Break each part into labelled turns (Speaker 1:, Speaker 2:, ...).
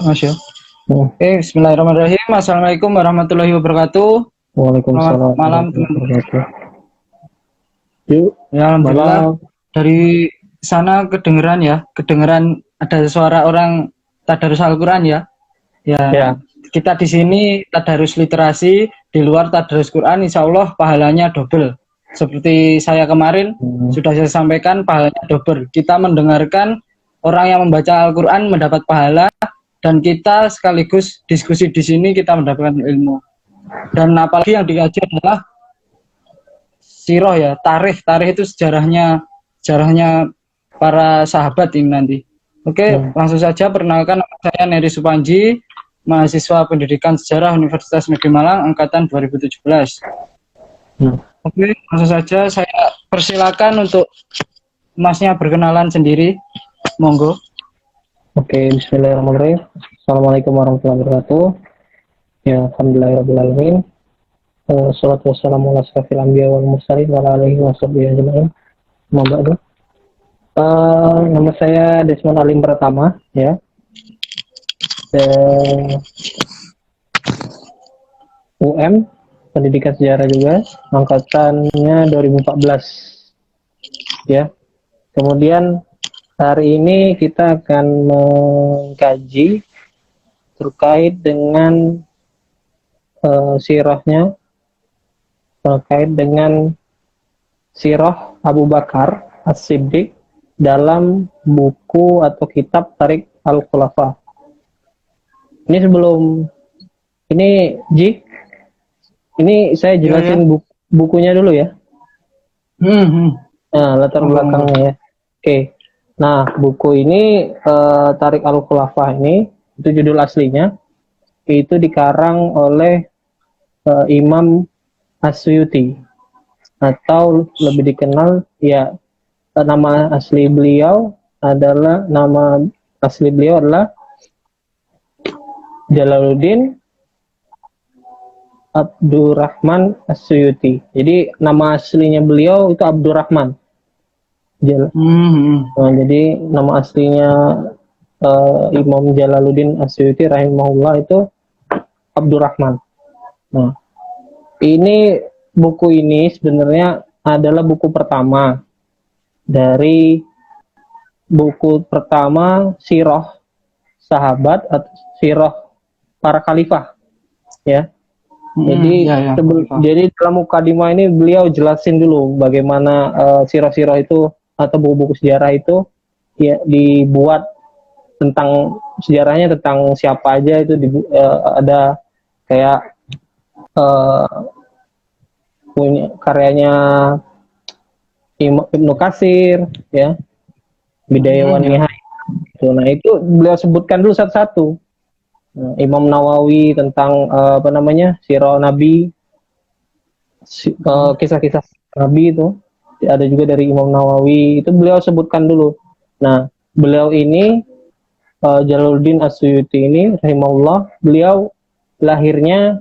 Speaker 1: Masya.
Speaker 2: Oh,
Speaker 1: Bismillahirrahmanirrahim. Assalamualaikum warahmatullahi wabarakatuh. Selamat
Speaker 2: Waalaikumsalam
Speaker 1: malam
Speaker 2: warahmatullahi
Speaker 1: teman-teman.
Speaker 2: wabarakatuh. Yuk,
Speaker 1: Ya, Alhamdulillah
Speaker 2: malam.
Speaker 1: dari sana kedengeran ada suara orang tadarus Al-Quran ya. Ya,
Speaker 2: Ya,
Speaker 1: kita di sini tadarus literasi, di luar tadarus Quran, insya Allah pahalanya double. Seperti saya kemarin
Speaker 2: hmm,
Speaker 1: sudah saya sampaikan pahalanya double. Kita mendengarkan orang yang membaca Al-Quran mendapat pahala dan kita sekaligus diskusi di sini kita mendapatkan ilmu. Dan apalagi yang dikaji adalah siroh ya, tarikh. Tarikh itu sejarahnya para sahabat ini nanti. Oke,
Speaker 2: hmm,
Speaker 1: langsung saja perkenalkan, nama saya Neri Supanji, mahasiswa Pendidikan Sejarah Universitas Negeri Malang angkatan 2017.
Speaker 2: hmm.
Speaker 1: Oke, langsung saja saya persilakan untuk Masnya berkenalan sendiri. Monggo.
Speaker 2: Oke, Bismillahirrahmanirrahim. Assalamualaikum warahmatullahi wabarakatuh. Ya, alhamdulillahirrahmanirrahim. Wassalatu wassalamu ala asrafil anbiya wal mursalin wa ala alihi wa sahbihi ajma'in. Amma ba'du. Nama saya Desmond Alim Pratama, ya. Dan UM, Pendidikan Sejarah juga, angkatannya 2014, ya. Kemudian hari ini kita akan mengkaji terkait dengan sirahnya, terkait dengan sirah Abu Bakar As-Siddiq dalam buku atau kitab Tarik Al-Khulafa. Ini saya
Speaker 1: Ya, ya.
Speaker 2: jelasin bukunya dulu ya. Nah, latar
Speaker 1: Monggo, monggo.
Speaker 2: belakangnya ya. Oke. Nah, buku ini Tarik Al-Khulafa ini itu judul aslinya. Itu dikarang oleh Imam As-Suyuti atau lebih dikenal ya nama asli beliau adalah Jalaluddin Abdurrahman As-Suyuti. Jadi nama aslinya beliau itu Abdurrahman. Nah, jadi nama aslinya Imam Jalaluddin As-Suyuti rahimahullah itu Abdurrahman. Nah, buku ini sebenarnya adalah buku pertama dari sirah sahabat atau sirah para khalifah, ya. Jadi
Speaker 1: Ya, ya.
Speaker 2: jadi dalam mukadimah ini beliau jelasin dulu bagaimana sirah-sirah itu atau buku-buku sejarah itu ya dibuat, tentang sejarahnya, tentang siapa aja itu ada kayak punya karyanya Ibnu Katsir, ya, Bidayawan
Speaker 1: Ya.
Speaker 2: Nihayah. Nah, itu beliau sebutkan dulu satu-satu. Nah, Imam Nawawi tentang sirah Nabi, kisah-kisah Nabi itu ada juga dari Imam Nawawi, itu beliau sebutkan dulu. Nah, beliau ini Jalaluddin As-Suyuti ini rahimahullah, beliau lahirnya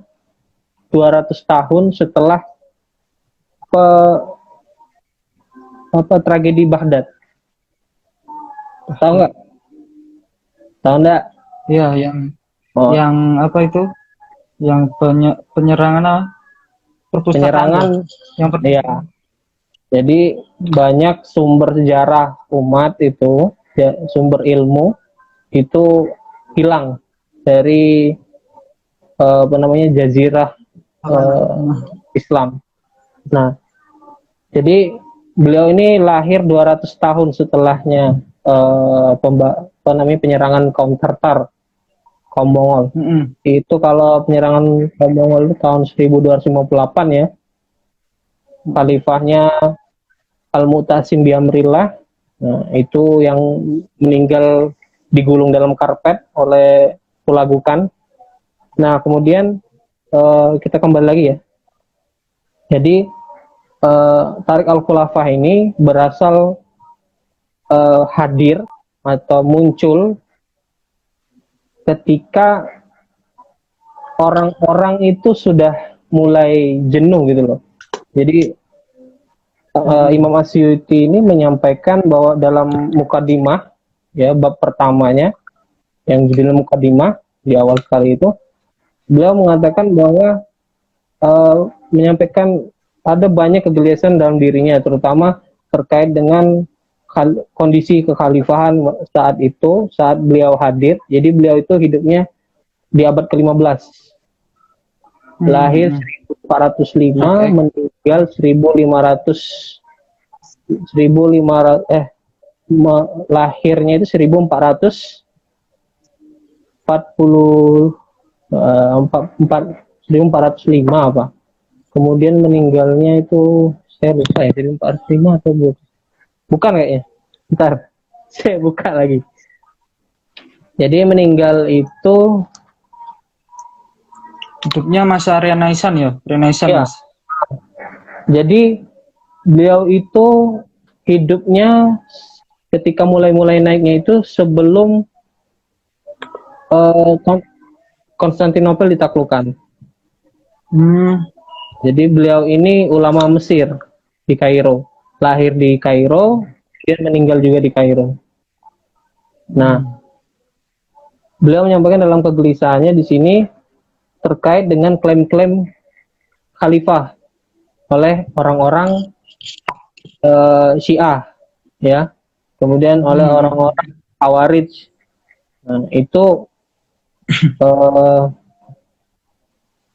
Speaker 2: 200 tahun setelah tragedi Baghdad. Tahu nggak? Tahu nggak?
Speaker 1: Ya, yang apa itu? Yang penyerangan perpustakaan yang
Speaker 2: ya. Jadi banyak sumber sejarah umat itu, ya, sumber ilmu itu hilang dari jazirah Islam. Nah, jadi beliau ini lahir 200 tahun setelahnya penyerangan kaum Tartar, kaum Mongol. Itu kalau penyerangan kaum Mongol itu tahun 1258 ya. Khalifahnya Al-Mu'tasim Biamrillah. Nah, itu yang meninggal digulung dalam karpet oleh Hulagukan. Nah, kemudian kita kembali lagi ya. Jadi Tarik Al-Khulafah ini berasal hadir atau muncul ketika orang-orang itu sudah mulai jenuh gitu loh. Jadi Imam As-Suyuti ini menyampaikan bahwa dalam mukadimah ya bab pertamanya yang di dalam mukadimah di awal sekali itu, beliau mengatakan bahwa menyampaikan ada banyak kegelisahan dalam dirinya, terutama terkait dengan kondisi kekhalifahan saat itu, saat beliau hadir. Jadi beliau itu hidupnya di abad ke-15. Lahir 1405, meninggal 1500, lahirnya itu 1405 apa. Kemudian meninggalnya itu saya lupa ya, 1405 atau bukan kayaknya. Bentar, saya buka lagi. Jadi meninggal itu
Speaker 1: hidupnya masa Renaissance ya, Renaissance
Speaker 2: ya.
Speaker 1: Mas.
Speaker 2: Jadi beliau itu hidupnya ketika mulai naiknya itu sebelum Konstantinopel ditaklukkan. Jadi beliau ini ulama Mesir di Kairo, lahir di Kairo, dia meninggal juga di Kairo. Nah, beliau menyampaikan dalam kegelisahannya di sini terkait dengan klaim-klaim khalifah oleh orang-orang Syiah, ya, kemudian oleh orang-orang Khawarij. Nah, itu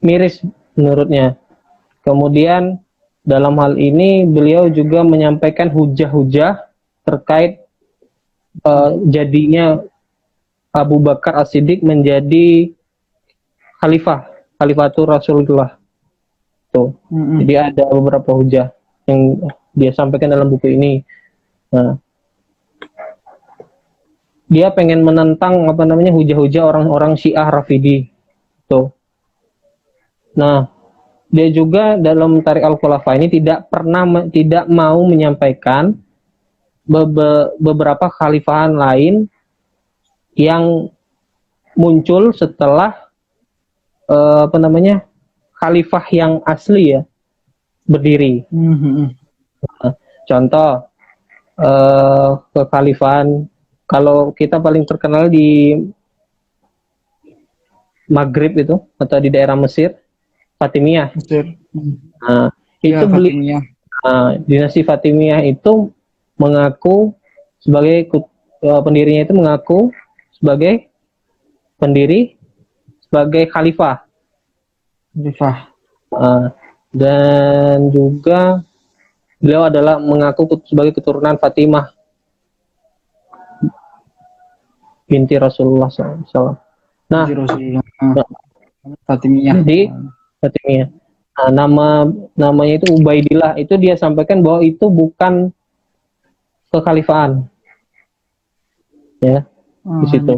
Speaker 2: miris menurutnya. Kemudian dalam hal ini beliau juga menyampaikan hujah-hujah terkait jadinya Abu Bakar As-Siddiq menjadi khalifatul Rasulullah. Tuh. Jadi ada beberapa hujah yang dia sampaikan dalam buku ini. Nah, dia pengen menentang hujah-hujah orang-orang Syiah Rafidi. Tuh. Nah, dia juga dalam Tarik Al-Khulafa ini tidak mau menyampaikan beberapa khalifahan lain yang muncul setelah khalifah yang asli ya berdiri. Contoh kekhalifahan, kalau kita paling terkenal di Maghrib itu atau di daerah Mesir, Fatimiyah. Nah, itu dinasti Fatimiyah itu mengaku sebagai pendirinya itu mengaku sebagai pendiri sebagai khalifah. Dan juga beliau adalah mengaku sebagai keturunan Fatimah binti Rasulullah SAW. Nah,
Speaker 1: Fatimiyah.
Speaker 2: Jadi Fatimiyah. Nah, namanya itu Ubaidillah. Itu dia sampaikan bahwa itu bukan kekhalifahan. Ya, di situ.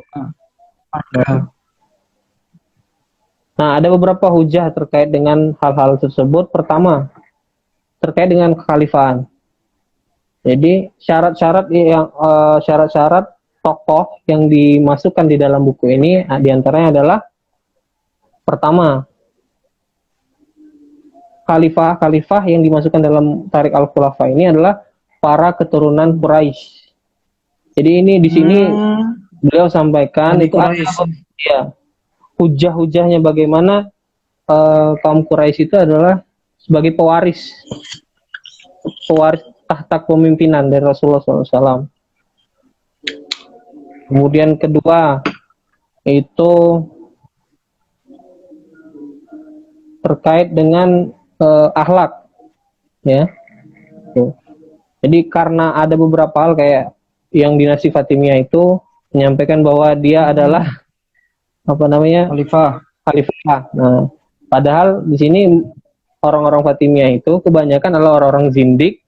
Speaker 2: Nah, ada beberapa hujah terkait dengan hal-hal tersebut. Pertama, terkait dengan kekhalifahan. Jadi syarat-syarat tokoh yang dimasukkan di dalam buku ini, diantaranya adalah pertama, khalifah yang dimasukkan dalam Tarik Al-Khulafa ini adalah para keturunan Quraisy. Jadi ini di sini beliau sampaikan itu ya, hujah-hujahnya bagaimana kaum Quraisy itu adalah sebagai pewaris tahta kepemimpinan dari Rasulullah SAW. Kemudian kedua itu terkait dengan akhlak, ya. Jadi karena ada beberapa hal kayak yang dinasti Fatimiyah itu menyampaikan bahwa dia adalah
Speaker 1: khalifah.
Speaker 2: Nah, padahal di sini orang-orang Fatimiyah itu kebanyakan adalah orang-orang zindik,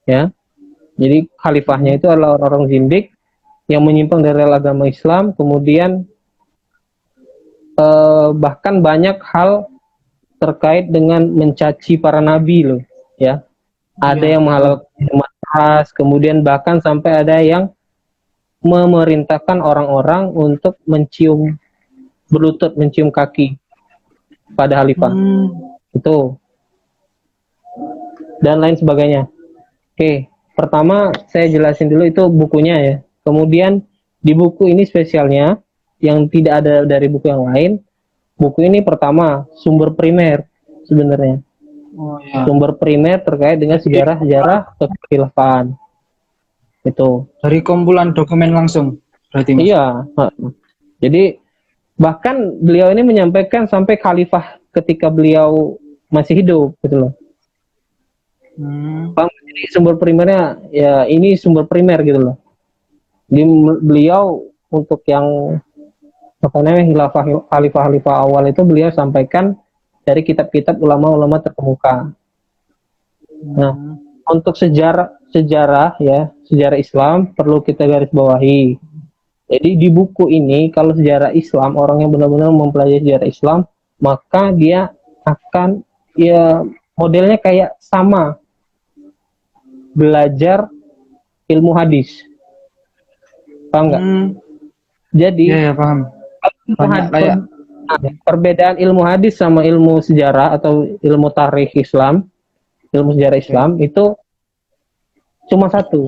Speaker 2: ya. Jadi khalifahnya itu adalah orang-orang zindik yang menyimpang dari agama Islam, kemudian bahkan banyak hal terkait dengan mencaci para nabi loh, ya. Ada yang menghalalkan minuman keras, kemudian bahkan sampai ada yang memerintahkan orang-orang untuk mencium berlutut, mencium kaki pada khalifah. Itu dan lain sebagainya. Oke, pertama saya jelasin dulu itu bukunya ya. Kemudian di buku ini spesialnya yang tidak ada dari buku yang lain. Buku ini pertama sumber primer sebenarnya.
Speaker 1: Oh ya.
Speaker 2: Sumber primer terkait dengan sejarah-sejarah kekhilafan. Itu.
Speaker 1: Dari kumpulan dokumen langsung berarti Mas.
Speaker 2: Iya. Jadi bahkan beliau ini menyampaikan sampai khalifah ketika beliau masih hidup gitu loh. Jadi sumber primernya ya ini sumber primer gitu loh. Jadi beliau untuk yang apa namanya khalifah awal itu beliau sampaikan dari kitab-kitab ulama-ulama terkemuka. Nah, untuk sejarah ya, sejarah Islam perlu kita garis bawahi. Jadi di buku ini kalau sejarah Islam, orang yang benar-benar mempelajari sejarah Islam, maka dia akan ya modelnya kayak sama belajar ilmu hadis. Paham nggak? Jadi
Speaker 1: ya paham. Banyak kayak
Speaker 2: perbedaan ilmu hadis sama ilmu sejarah atau ilmu tarikh Islam, ilmu sejarah Islam itu cuma satu.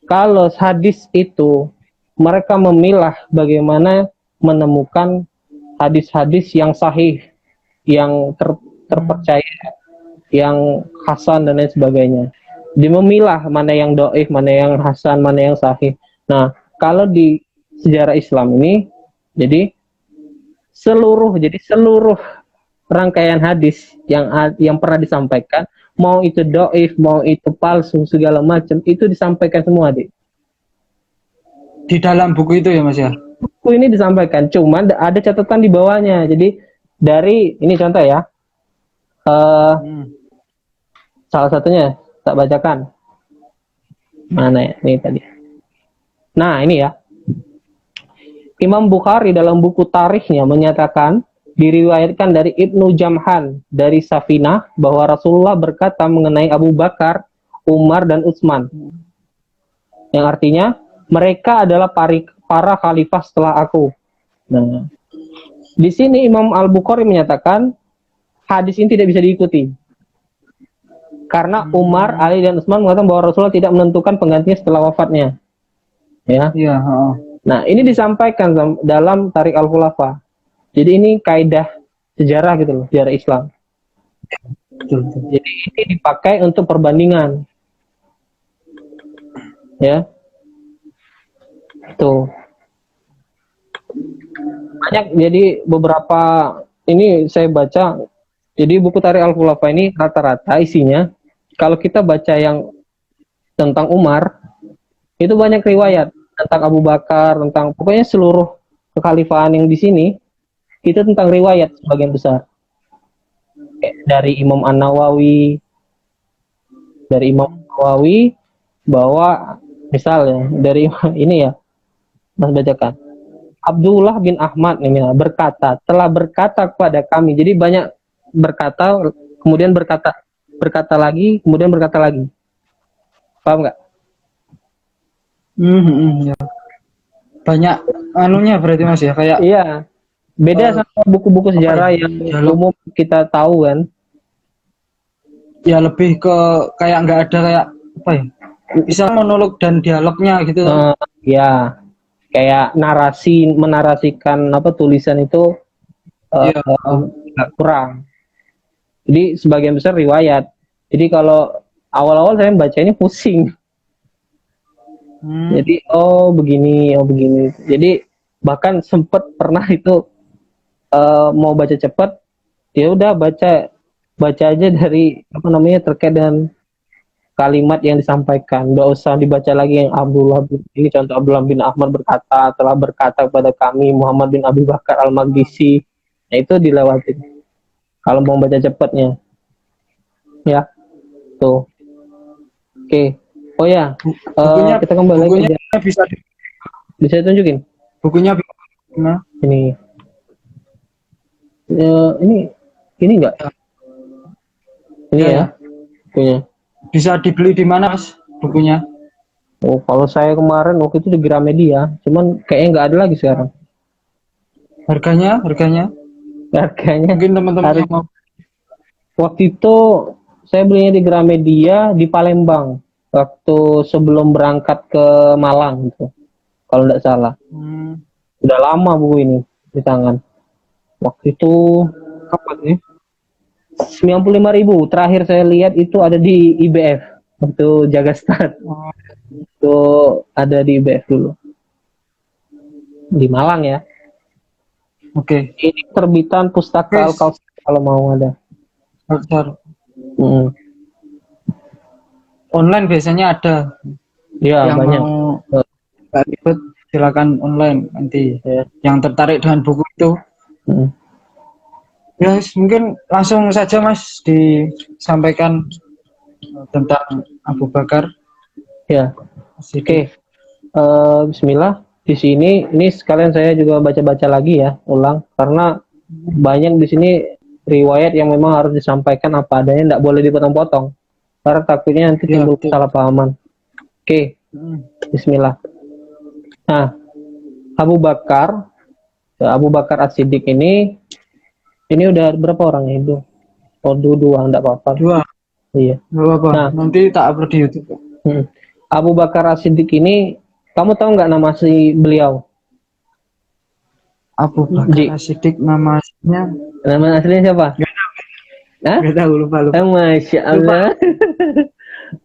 Speaker 2: Kalau hadis itu mereka memilah bagaimana menemukan hadis-hadis yang sahih, yang terpercaya, yang hasan dan lain sebagainya. Dia memilah mana yang doif, mana yang hasan, mana yang sahih. Nah, kalau di sejarah Islam ini, jadi seluruh rangkaian hadis yang pernah disampaikan, mau itu doif, mau itu palsu, segala macam, itu disampaikan semua, Dik.
Speaker 1: Di dalam buku itu ya Mas ya?
Speaker 2: Buku ini disampaikan, cuman ada catatan di bawahnya. Jadi dari, ini contoh ya, salah satunya, tak bacakan. Mana ya, ini tadi. Nah, ini ya. Imam Bukhari dalam buku tarikhnya menyatakan, diriwayatkan dari Ibnu Jamhan dari Safinah bahwa Rasulullah berkata mengenai Abu Bakar, Umar dan Utsman. Yang artinya mereka adalah para khalifah setelah aku. Nah, di sini Imam Al-Bukhari menyatakan hadis ini tidak bisa diikuti. Karena Umar, Ali dan Utsman mengatakan bahwa Rasulullah tidak menentukan penggantinya setelah wafatnya. Ya.
Speaker 1: Iya,
Speaker 2: Nah, ini disampaikan dalam Tarik Al-Khulafa. Jadi ini kaidah sejarah gitu loh, sejarah Islam.
Speaker 1: Betul.
Speaker 2: Jadi ini dipakai untuk perbandingan. Ya. Tuh. Banyak, jadi beberapa ini saya baca. Jadi buku Tarik Al-Khulafa ini rata-rata isinya kalau kita baca yang tentang Umar itu banyak riwayat tentang Abu Bakar, tentang pokoknya seluruh kekhalifahan yang di sini itu tentang riwayat sebagian besar. Dari Imam An-Nawawi, bahwa misalnya dari ini ya, Mas bacakan. Abdullah bin Ahmad ini berkata, telah berkata kepada kami. Jadi banyak berkata, kemudian berkata lagi, kemudian berkata lagi. Paham nggak?
Speaker 1: Ya. Banyak anunya berarti Mas ya, kayak
Speaker 2: iya. Beda sama buku-buku sejarah yang umum kita tahu kan.
Speaker 1: Ya lebih ke kayak nggak ada kayak apa ya? Bisa monolog dan dialognya gitu.
Speaker 2: Ya. Kayak menarasikan apa tulisan itu kurang. Jadi sebagian besar riwayat. Jadi kalau awal-awal saya baca ini pusing. Jadi begini. Jadi bahkan sempat pernah itu mau baca cepat, ya udah baca aja dari apa namanya terkait dengan kalimat yang disampaikan. Nggak usah dibaca lagi yang ini contoh Abdullah bin Ahmad berkata, telah berkata kepada kami Muhammad bin Abi Bakar Al-Maghdisi. Nah, itu dilewatin. Kalau mau baca cepatnya. Ya. Tuh. Oke. Oh ya,
Speaker 1: bukunya,
Speaker 2: kita kembali
Speaker 1: bukunya
Speaker 2: lagi.
Speaker 1: Bisa
Speaker 2: tunjukin?
Speaker 1: Bukunya
Speaker 2: ini. Ini enggak? Ini ya. Bukunya.
Speaker 1: Bisa dibeli di mana Mas bukunya?
Speaker 2: Oh, kalau saya kemarin waktu itu di Gramedia, cuman kayaknya nggak ada lagi sekarang.
Speaker 1: Harganya? Mungkin teman-teman mau.
Speaker 2: Waktu itu saya belinya di Gramedia di Palembang. Waktu sebelum berangkat ke Malang gitu, kalau nggak salah. Udah lama buku ini di tangan. Waktu itu
Speaker 1: Kapan ya?
Speaker 2: 95.000. Terakhir saya lihat itu ada di IBF. Waktu jaga start.
Speaker 1: Oh,
Speaker 2: Itu ada di IBF dulu. Di Malang ya.
Speaker 1: oke.
Speaker 2: Ini terbitan Pustaka
Speaker 1: Guys,
Speaker 2: Al-Kausar kalau mau ada. Hmm.
Speaker 1: online biasanya ada
Speaker 2: Ya,
Speaker 1: yang
Speaker 2: banyak.
Speaker 1: mau nggak ribet silakan online nanti.
Speaker 2: Ya.
Speaker 1: Yang tertarik dengan buku itu,
Speaker 2: Hmm.
Speaker 1: ya mungkin langsung saja Mas disampaikan tentang Abu Bakar
Speaker 2: Ya.
Speaker 1: Siddiq.
Speaker 2: Oke. Bismillah. Di sini ini sekalian saya juga baca-baca lagi ya, ulang karena banyak di sini riwayat yang memang harus disampaikan apa adanya, tidak boleh dipotong-potong karena takutnya nanti
Speaker 1: Ya,
Speaker 2: timbul
Speaker 1: betul.
Speaker 2: kesalahpahaman. Oke, Bismillah. Nah, Abu Bakar, Abu Bakar As-Siddiq ini udah berapa orang ya itu? Oh, dua, enggak apa-apa.
Speaker 1: Dua,
Speaker 2: Iya.
Speaker 1: nggak apa-apa.
Speaker 2: Nah,
Speaker 1: Nanti tak upload di YouTube.
Speaker 2: Abu Bakar As-Siddiq ini, kamu tahu nggak nama asli beliau?
Speaker 1: Abu Bakar
Speaker 2: Ji,
Speaker 1: Siddiq nama aslinya
Speaker 2: nama aslinya siapa? Hah?
Speaker 1: nggak tahu, lupa.
Speaker 2: Masya
Speaker 1: Lupa.
Speaker 2: Allah.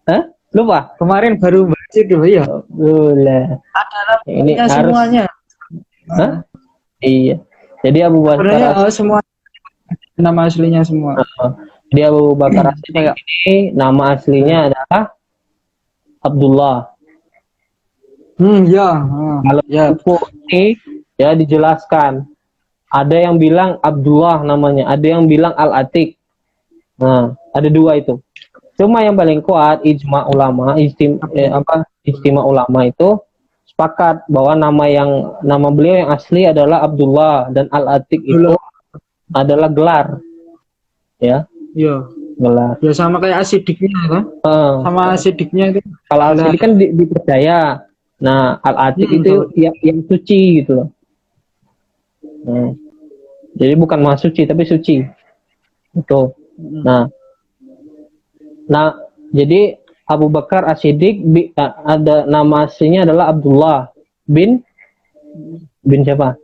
Speaker 2: Hah? Lupa?
Speaker 1: Kemarin baru baca itu ya.
Speaker 2: Boleh.
Speaker 1: Ada
Speaker 2: Ini
Speaker 1: namanya
Speaker 2: harus.
Speaker 1: semuanya.
Speaker 2: Hah? Iya. Jadi Abu
Speaker 1: Sebenarnya
Speaker 2: Bakar
Speaker 1: semua nama aslinya semua.
Speaker 2: Jadi Abu Bakar As-Siddiq ini nama aslinya adalah Abdullah.
Speaker 1: Ya.
Speaker 2: Kalau
Speaker 1: Ya.
Speaker 2: buku ini ya dijelaskan. Ada yang bilang Abdullah namanya, ada yang bilang Al-Atik. Nah, ada dua itu. Cuma yang paling kuat ijma ulama, istimewa ulama itu sepakat bahwa nama beliau yang asli adalah Abdullah dan Al-Atik itu adalah gelar. Ya,
Speaker 1: Iya.
Speaker 2: gelar.
Speaker 1: Ya sama kayak asidiknya kan? Sama asidiknya itu.
Speaker 2: Kalau Al-Atik kan dipercaya. Nah, Al-Atik itu yang suci gitu loh. Jadi bukan maha suci tapi suci. Itu. Nah, jadi Abu Bakar As-Siddiq ada nama aslinya adalah Abdullah bin siapa?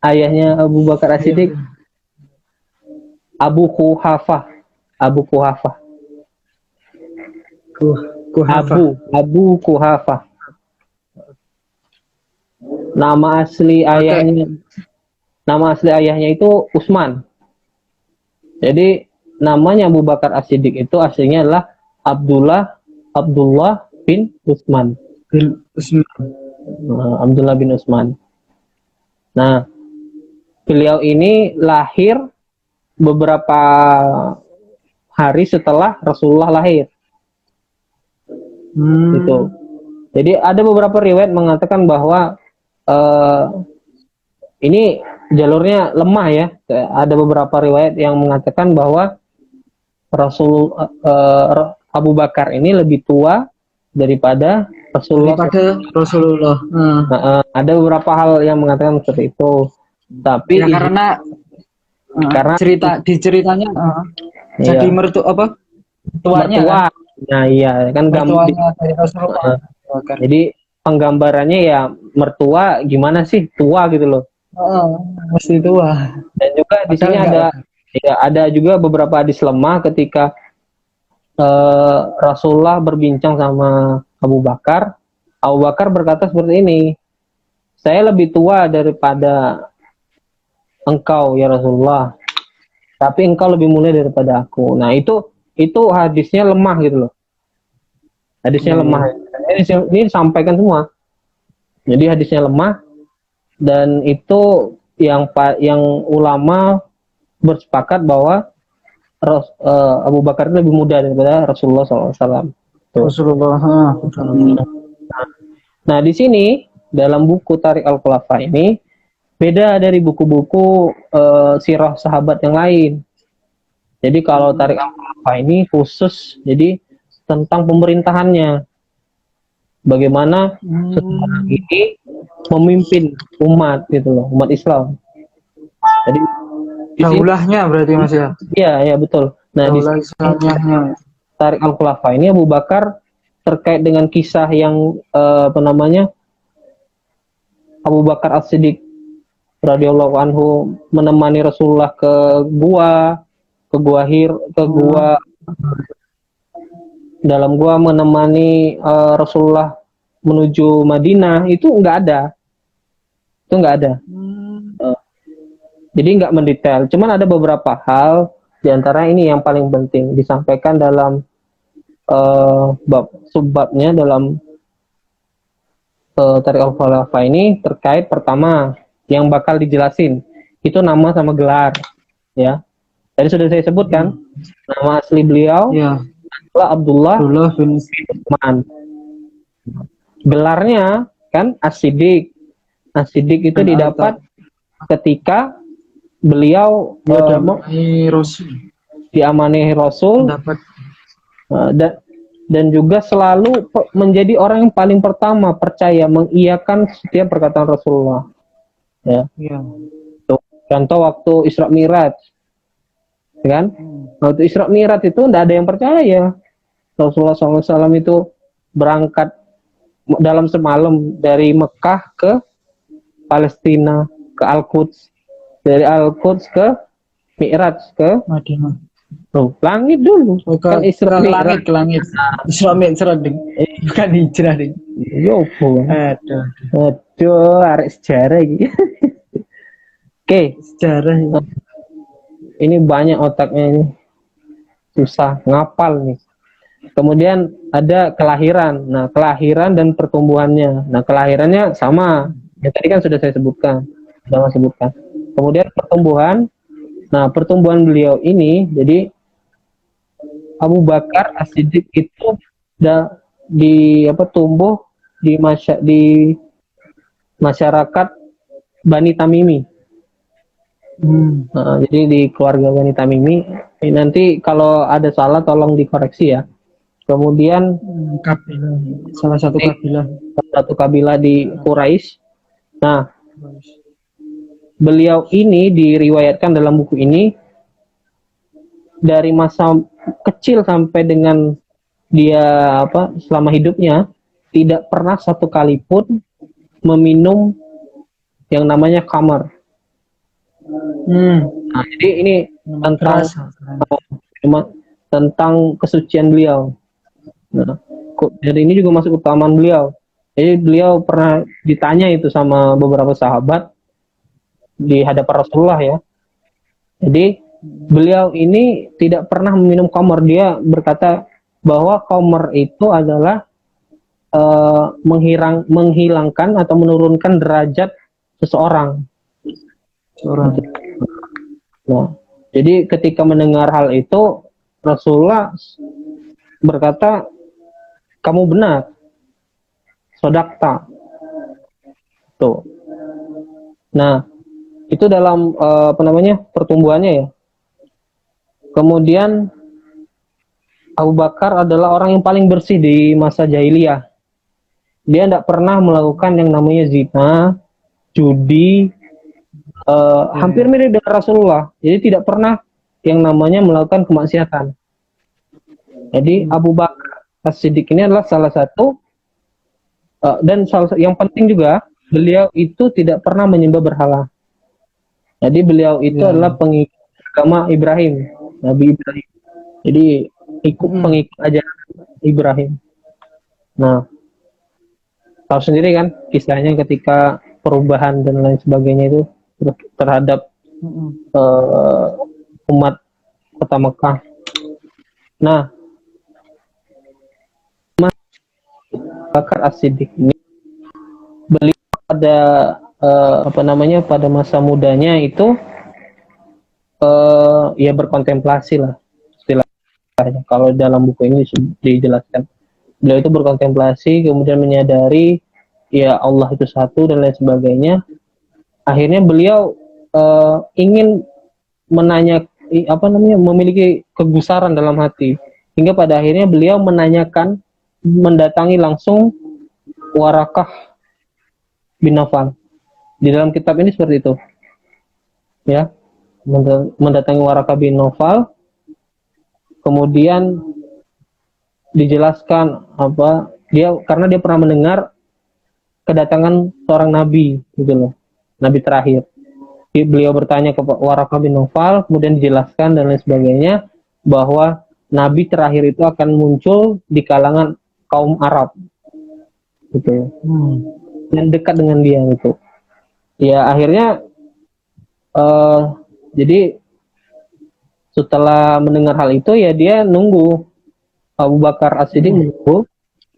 Speaker 2: Ayahnya Abu Bakar As-Siddiq Abu Quhafah. Abu Quhafah. Abu Quhafah. Nama asli ayahnya itu Utsman. Jadi namanya Abu Bakar As-Siddiq itu aslinya adalah Abdullah bin Utsman. Abdullah bin Utsman. Nah, beliau ini lahir beberapa hari setelah Rasulullah lahir. Gitu. Jadi ada beberapa riwayat mengatakan bahwa ini jalurnya lemah ya. Ada beberapa riwayat yang mengatakan bahwa Abu Bakar ini lebih tua daripada Rasulullah. Ada beberapa hal yang mengatakan seperti itu. Tapi
Speaker 1: ya, karena ceritanya jadi tuanya
Speaker 2: mertua. Kan? Nah, iya kan
Speaker 1: mertuanya dari Rasulullah.
Speaker 2: Jadi penggambarannya ya mertua gimana sih tua gitu loh.
Speaker 1: Mesti tua.
Speaker 2: Dan juga di sini ada juga beberapa hadis lemah ketika Rasulullah berbincang sama Abu Bakar. Abu Bakar berkata seperti ini, saya lebih tua daripada engkau ya Rasulullah, tapi engkau lebih mulia daripada aku. Nah itu hadisnya lemah gitu loh. Hadisnya lemah. Ini disampaikan semua. Jadi hadisnya lemah dan itu yang ulama bersepakat bahwa Abu Bakar itu lebih muda daripada Rasulullah SAW.
Speaker 1: Rasulullah.
Speaker 2: Nah di sini dalam buku Tariq Al-Khulafa ini beda dari buku-buku sirah sahabat yang lain. Jadi kalau Tariq Al-Khulafa ini khusus jadi tentang pemerintahannya. Bagaimana seseorang ini memimpin umat gitu loh, umat Islam. Jadi
Speaker 1: daulahnya berarti Mas ya.
Speaker 2: Iya, betul. Nah, di Tariq Al-Khulafa ini Abu Bakar terkait dengan kisah yang Abu Bakar As-Siddiq radhiyallahu anhu menemani Rasulullah ke gua dalam gua menemani Rasulullah menuju Madinah, itu nggak ada. Jadi nggak mendetail, cuman ada beberapa hal diantara ini yang paling penting disampaikan dalam subbabnya dalam Tariq al-Khulafa ini. Terkait pertama yang bakal dijelasin itu nama sama gelar, ya. Tadi sudah saya sebutkan nama asli beliau
Speaker 1: Ya.
Speaker 2: Abdullah
Speaker 1: bin
Speaker 2: Utsman. Gelarnya kan As-Siddiq. As-Siddiq itu didapat ketika beliau diamanahi Rasul dan juga selalu menjadi orang yang paling pertama percaya mengiyakan setiap perkataan Rasulullah. Ya. Contoh waktu Isra Mi'raj, kan? Waktu Isra Mi'raj itu tidak ada yang percaya. Rasulullah SAW itu berangkat dalam semalam dari Mekah ke Palestina, ke Al-Quds, dari Al-Quds ke Mi'raj ke
Speaker 1: Madinah.
Speaker 2: Langit dulu.
Speaker 1: Kan Isra ke langit. Isra Mi'raj bukan hijrah ding.
Speaker 2: Yo, aduh, arek sejarah gitu. Oke,
Speaker 1: sejarah.
Speaker 2: Ini banyak otaknya ini. Susah ngapal nih. Kemudian ada kelahiran. Nah, kelahiran dan pertumbuhannya. Nah, kelahirannya sama. Ya, tadi kan sudah saya sebutkan. Kemudian pertumbuhan. Nah, pertumbuhan beliau ini, jadi Abu Bakar As-Siddiq itu tumbuh di masyarakat Bani Tamimi. Nah, jadi di keluarga Bani Tamimi. Nanti kalau ada salah tolong dikoreksi ya. Kemudian
Speaker 1: salah satu kabilah
Speaker 2: di Quraisy. Nah, beliau ini diriwayatkan dalam buku ini dari masa kecil sampai dengan dia selama hidupnya tidak pernah satu kali pun meminum yang namanya khamar. Nah, jadi ini tentang kesucian beliau. Nah, dari ini juga masuk keutamaan beliau. Jadi beliau pernah ditanya itu sama beberapa sahabat di hadapan Rasulullah ya. Jadi beliau ini tidak pernah meminum khamar. Dia berkata bahwa khamar itu adalah menghilangkan atau menurunkan derajat seseorang. Nah, jadi ketika mendengar hal itu Rasulullah berkata, kamu benar, sodakta. Tuh. Nah, itu dalam pertumbuhannya ya. Kemudian Abu Bakar adalah orang yang paling bersih di masa jahiliyah. Dia tidak pernah melakukan yang namanya zina, judi, hampir mirip dengan Rasulullah. Jadi tidak pernah yang namanya melakukan kemaksiatan. Jadi Abu Bakar As-Siddiq ini adalah salah satu dan yang penting juga beliau itu tidak pernah menyembah berhala. Jadi beliau itu adalah pengikut agama Ibrahim, Nabi Ibrahim. Jadi pengikut ajaran Ibrahim. Nah, tahu sendiri kan kisahnya ketika perubahan dan lain sebagainya itu terhadap umat kota Mekah. Nah, Bakar As-Siddiq ini beliau pada pada masa mudanya itu ya berkontemplasi lah istilahnya. Kalau dalam buku ini dijelaskan, beliau itu berkontemplasi, kemudian menyadari ya Allah itu satu dan lain sebagainya. Akhirnya beliau ingin memiliki kegusaran dalam hati, hingga pada akhirnya beliau mendatangi langsung Warakah bin Nawfal. Di dalam kitab ini seperti itu, ya, mendatangi Warakah bin Nawfal, kemudian dijelaskan karena dia pernah mendengar kedatangan seorang nabi gitu loh, nabi terakhir. beliau bertanya ke Waraqah bin Naufal, kemudian dijelaskan dan lain sebagainya bahwa nabi terakhir itu akan muncul di kalangan kaum Arab gitu, yang dekat dengan dia gitu. Ya akhirnya jadi setelah mendengar hal itu ya dia nunggu, Abu Bakar As-Siddiq nunggu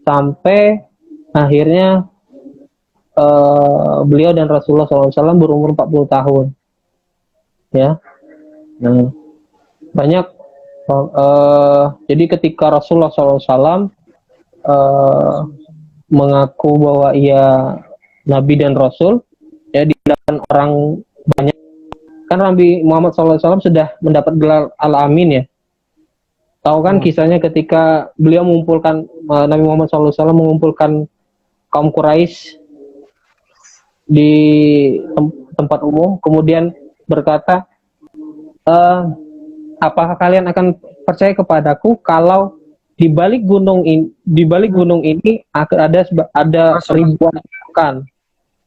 Speaker 2: sampai akhirnya beliau dan Rasulullah SAW berumur 40 tahun ya. Nah, banyak jadi ketika Rasulullah SAW mengaku bahwa ia Nabi dan Rasul, ya di hadapan orang banyak, kan Nabi Muhammad SAW sudah mendapat gelar Al-Amin ya. Tahu kan kisahnya ketika beliau mengumpulkan, Nabi Muhammad SAW mengumpulkan kaum Quraisy di tempat umum, kemudian berkata, apakah kalian akan percaya kepadaku kalau di balik gunung ini akan ada ribuan ikan.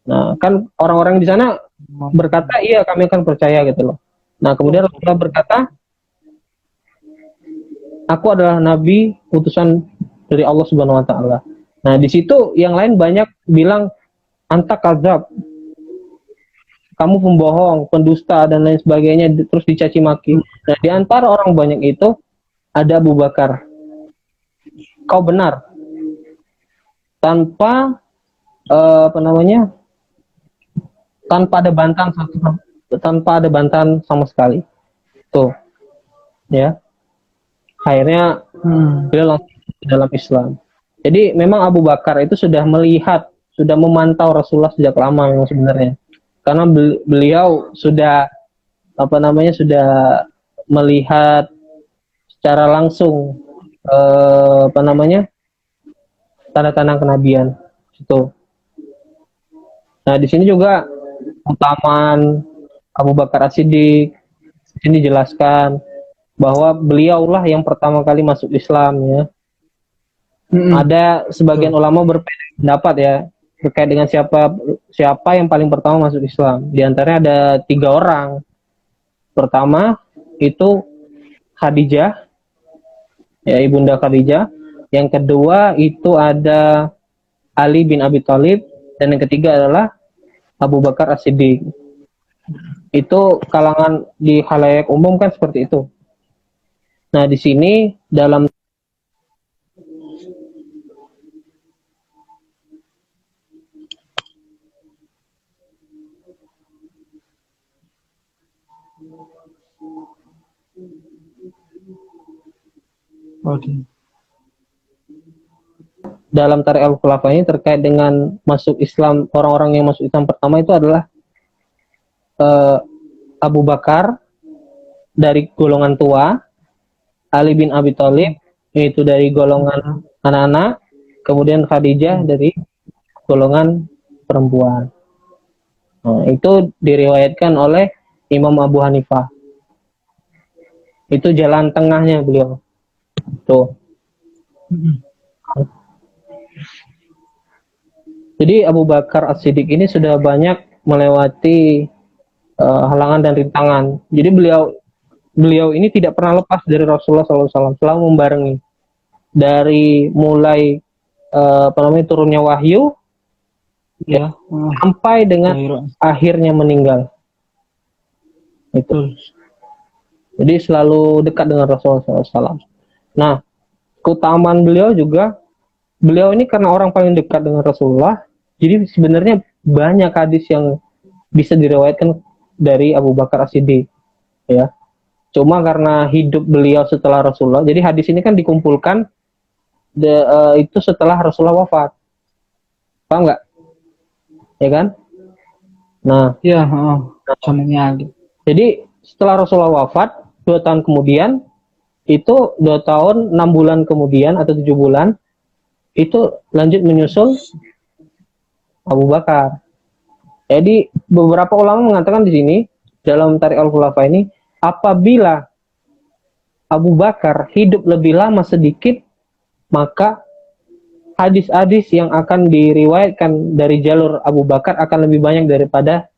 Speaker 2: Nah, kan orang-orang di sana berkata, iya kami akan percaya gitu loh. Nah, kemudian Rasulullah berkata, aku adalah nabi utusan dari Allah Subhanahu wa taala. Nah, di situ yang lain banyak bilang anta kadzab. Kamu pembohong, pendusta dan lain sebagainya, terus dicaci maki. Nah, di antara orang banyak itu ada Abu Bakar. Kau benar. Tanpa tanpa ada bantahan sama sekali. Tuh. Ya. Akhirnya beliau langsung dalam Islam. Jadi memang Abu Bakar itu sudah melihat, sudah memantau Rasulullah sejak lama memang sebenarnya. Karena beliau sudah sudah melihat secara langsung tanda-tanda kenabian itu. Nah, di sini juga utamaan Abu Bakar As-Siddiq di sini dijelaskan bahwa beliaulah yang pertama kali masuk Islam ya. Ada sebagian ulama berbeda pendapat ya terkait dengan siapa yang paling pertama masuk Islam. Di antaranya ada 3 orang. Pertama itu Khadijah, ya Ibunda Khadijah. Yang kedua itu ada Ali bin Abi Thalib, dan yang ketiga adalah Abu Bakar As-Siddiq. Itu kalangan di khalayak umum kan seperti itu. Nah, di sini dalam dalam Tarikh Al-Khulafa ini terkait dengan masuk Islam, orang-orang yang masuk Islam pertama itu adalah Abu Bakar dari golongan tua, Ali bin Abi Thalib yaitu dari golongan anak-anak, kemudian Khadijah dari golongan perempuan. Nah, itu diriwayatkan oleh Imam Abu Hanifah. Itu jalan tengahnya beliau. Tuh. Jadi Abu Bakar As-Siddiq ini sudah banyak melewati halangan dan rintangan. Jadi beliau ini tidak pernah lepas dari Rasulullah SAW, selalu membarengi dari mulai turunnya wahyu ya, sampai dengan akhirnya meninggal. Itu. Jadi selalu dekat dengan Rasulullah SAW. Nah, keutamaan beliau juga, beliau ini karena orang paling dekat dengan Rasulullah, jadi sebenarnya banyak hadis yang bisa diriwayatkan dari Abu Bakar As-Siddiq ya. Cuma karena hidup beliau setelah Rasulullah, jadi hadis ini kan dikumpulkan itu setelah Rasulullah wafat. Paham nggak? Ya kan? Nah,
Speaker 1: ya,
Speaker 2: jadi setelah Rasulullah wafat 2 tahun kemudian, itu 2 tahun 6 bulan kemudian atau 7 bulan itu lanjut menyusul Abu Bakar. Jadi beberapa ulama mengatakan di sini dalam Tarikh Al-Khulafa ini, apabila Abu Bakar hidup lebih lama sedikit, maka hadis-hadis yang akan diriwayatkan dari jalur Abu Bakar akan lebih banyak daripada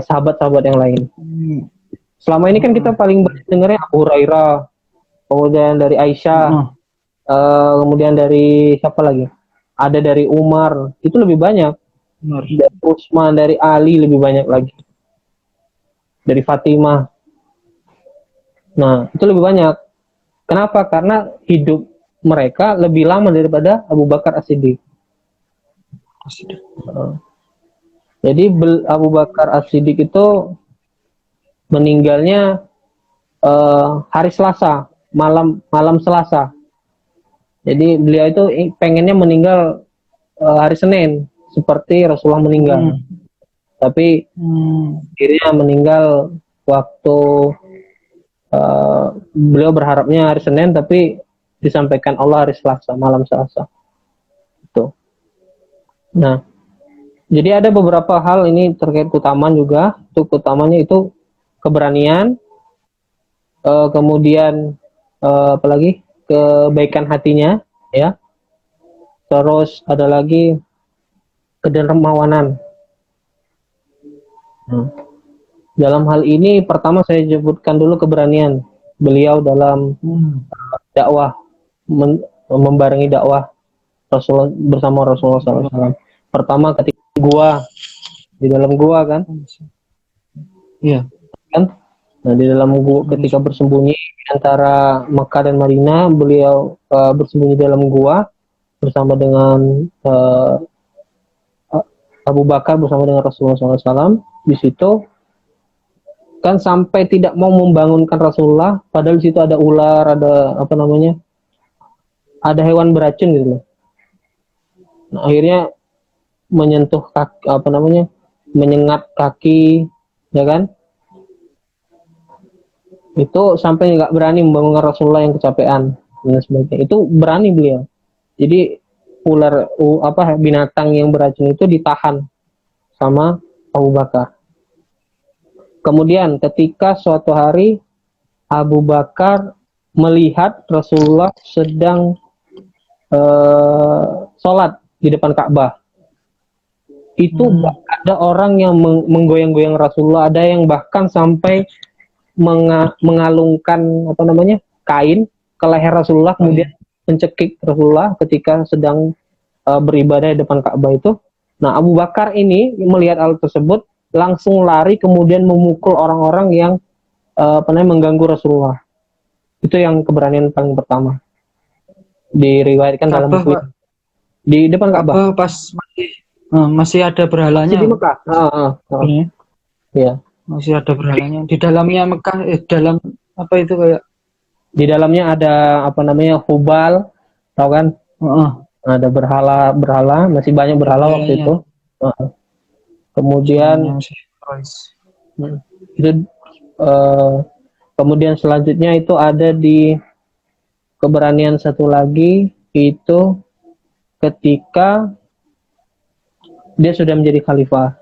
Speaker 2: sahabat-sahabat yang lain.
Speaker 1: Hmm.
Speaker 2: Selama ini kan kita paling banyak dengarnya Abu Hurairah, kemudian dari Aisyah,
Speaker 1: Oh,
Speaker 2: kemudian dari siapa lagi? Ada dari Umar, itu lebih banyak.
Speaker 1: benar.
Speaker 2: Dari Utsman, dari Ali lebih banyak lagi. Dari Fatimah. Nah, itu lebih banyak. Kenapa? Karena hidup mereka lebih lama daripada Abu Bakar As-Siddiq. Jadi Abu Bakar As-Siddiq itu meninggalnya hari Selasa, malam malam Selasa. Jadi beliau itu pengennya meninggal hari Senin seperti Rasulullah meninggal. Tapi akhirnya meninggal waktu beliau berharapnya hari Senin, tapi disampaikan Allah hari Selasa, malam Selasa. Itu. Nah, jadi ada beberapa hal ini terkait keutamaan juga. Untuk keutamanya itu keberanian, kemudian apalagi kebaikan hatinya, ya. Terus ada lagi kedermawanan. Dalam hal ini pertama saya sebutkan dulu keberanian beliau dalam dakwah, membarengi dakwah Rasulullah bersama Rasulullah SAW. Pertama ketika di dalam gua kan,
Speaker 1: Iya.
Speaker 2: kan? Nah, di dalam gua ketika bersembunyi antara Mekah dan Madinah, beliau bersembunyi dalam gua bersama dengan Abu Bakar bersama dengan Rasulullah SAW. Di situ kan sampai tidak mau membangunkan Rasulullah, padahal di situ ada ular, ada apa namanya, ada hewan beracun gitu loh. Nah, akhirnya menyentuh kaki, apa namanya, menyengat kaki, ya kan? Itu sampai nggak berani membangunkan Rasulullah yang kecapean dan sebagainya. Itu berani beliau. Jadi ular binatang yang beracun itu ditahan sama Abu Bakar. Kemudian ketika suatu hari Abu Bakar melihat Rasulullah sedang sholat di depan Ka'bah, itu ada orang yang menggoyang-goyang Rasulullah, ada yang bahkan sampai mengalungkan apa namanya, kain ke leher Rasulullah, kemudian mencekik Rasulullah ketika sedang beribadah di depan Ka'bah itu. Nah, Abu Bakar ini melihat hal tersebut langsung lari kemudian memukul orang-orang yang mengganggu Rasulullah. Itu yang keberanian paling pertama. Diriwayatkan dalam buku di depan Ka'bah.
Speaker 1: Pas masih ada berhalanya.
Speaker 2: Masih di Mekah. Iya.
Speaker 1: Masih ada berhalanya. Di dalamnya Mekah, dalam apa itu kayak?
Speaker 2: Di dalamnya ada apa namanya, Hubal, tahu kan? Ada berhala, masih banyak berhala waktu itu. Kemudian itu kemudian selanjutnya itu ada di keberanian satu lagi, itu ketika dia sudah menjadi khalifah.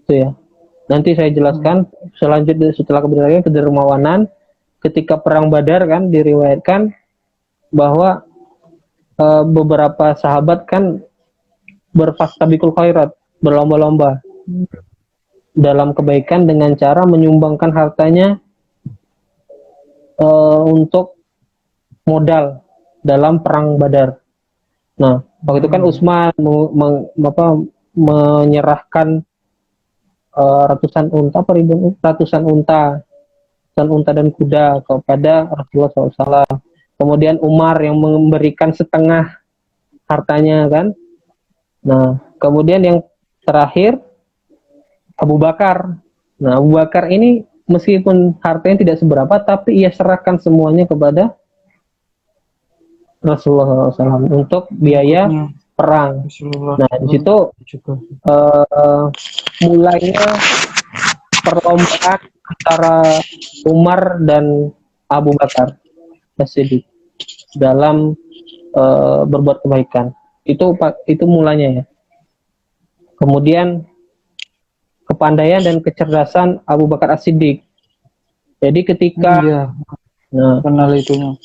Speaker 2: Itu ya. Nanti saya jelaskan selanjutnya setelah keberanian, kedermawanan. Ketika perang Badar kan diriwayatkan bahwa beberapa sahabat kan berfastabiqul khairat, berlomba-lomba dalam kebaikan dengan cara menyumbangkan hartanya untuk modal dalam perang Badar. Nah, waktu itu kan Utsman menyerahkan ratusan unta dan kuda kepada Rasulullah SAW. Kemudian Umar yang memberikan setengah hartanya kan. Nah, kemudian yang terakhir Abu Bakar. Nah, Abu Bakar ini meskipun hartanya tidak seberapa, tapi ia serahkan semuanya kepada Rasulullah SAW untuk biaya perang. Nah, di situ mulainya perlombaan antara Umar dan Abu Bakar As-Siddiq dalam berbuat kebaikan. Itu mulanya ya. Kemudian kepandaian dan kecerdasan Abu Bakar As-Siddiq. Jadi ketika
Speaker 1: kenal itunya.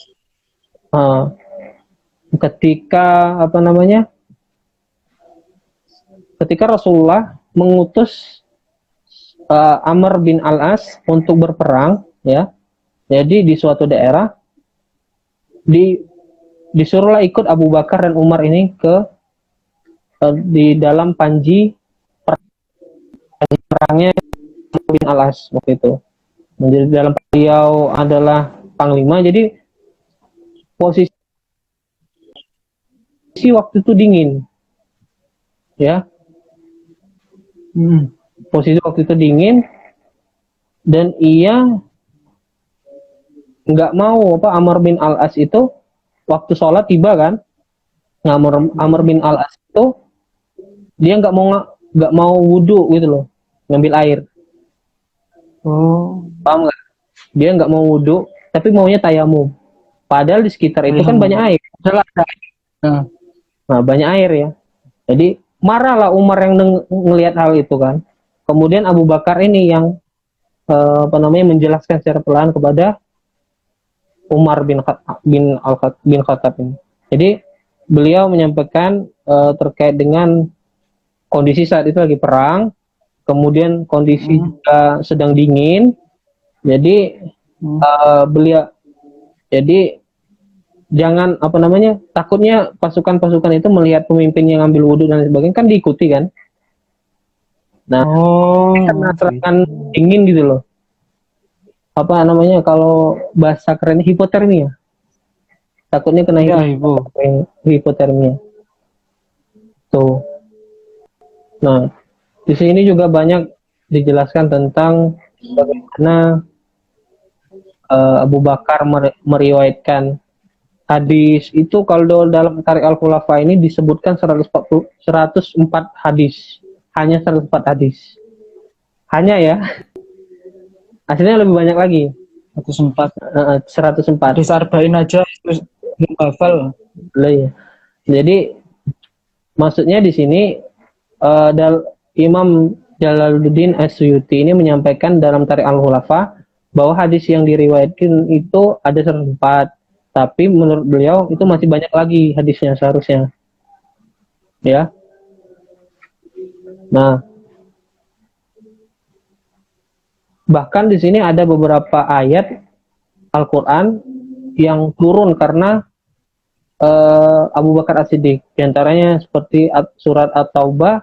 Speaker 2: Ketika apa namanya, ketika Rasulullah mengutus Amr bin Al-As untuk berperang, ya. Jadi di suatu daerah disuruhlah ikut Abu Bakar dan Umar ini ke di dalam panji perangnya Amr bin Al-As waktu itu. Menjadi dalam beliau adalah panglima, jadi posisi waktu itu dingin, ya. Posisi waktu itu dingin dan ia nggak mau Amr bin Al-As itu waktu sholat tiba kan, Amr bin Al-As itu dia nggak mau wudhu gitu loh, ngambil air. Paham nggak? Dia nggak mau wudhu tapi maunya tayamum, padahal di sekitar itu kan banyak air. Nah, banyak air ya. Jadi marahlah Umar yang ngelihat hal itu kan. Kemudian Abu Bakar ini yang menjelaskan secara pelan kepada Umar bin Khattab ini. Jadi beliau menyampaikan terkait dengan kondisi saat itu lagi perang, kemudian kondisi juga sedang dingin. Jadi beliau jangan takutnya pasukan-pasukan itu melihat pemimpin yang ambil wudhu dan sebagainya kan diikuti kan. Nah, karena serangan dingin gitu loh. Kalau bahasa keren hipotermia. Takutnya kena hipotermia. Tuh. Nah, di sini juga banyak dijelaskan tentang bagaimana Abu Bakar meriwayatkan hadis itu. Kalau dalam Tarik Al-Khulafa ini disebutkan 104 hadis. Hanya 104 hadis. Hanya ya. Aslinya lebih banyak lagi. 104.
Speaker 1: Hadis arba'in aja itu hafal.
Speaker 2: Ya. Jadi maksudnya di sini Imam Jalaluddin As-Suyuti ini menyampaikan dalam Tarik Al-Khulafa bahwa hadis yang diriwayatkan itu ada 104. Tapi menurut beliau itu masih banyak lagi hadisnya seharusnya. Ya. Nah, bahkan di sini ada beberapa ayat Al-Quran yang turun karena Abu Bakar As-Siddiq. Di antaranya seperti surat At-Taubah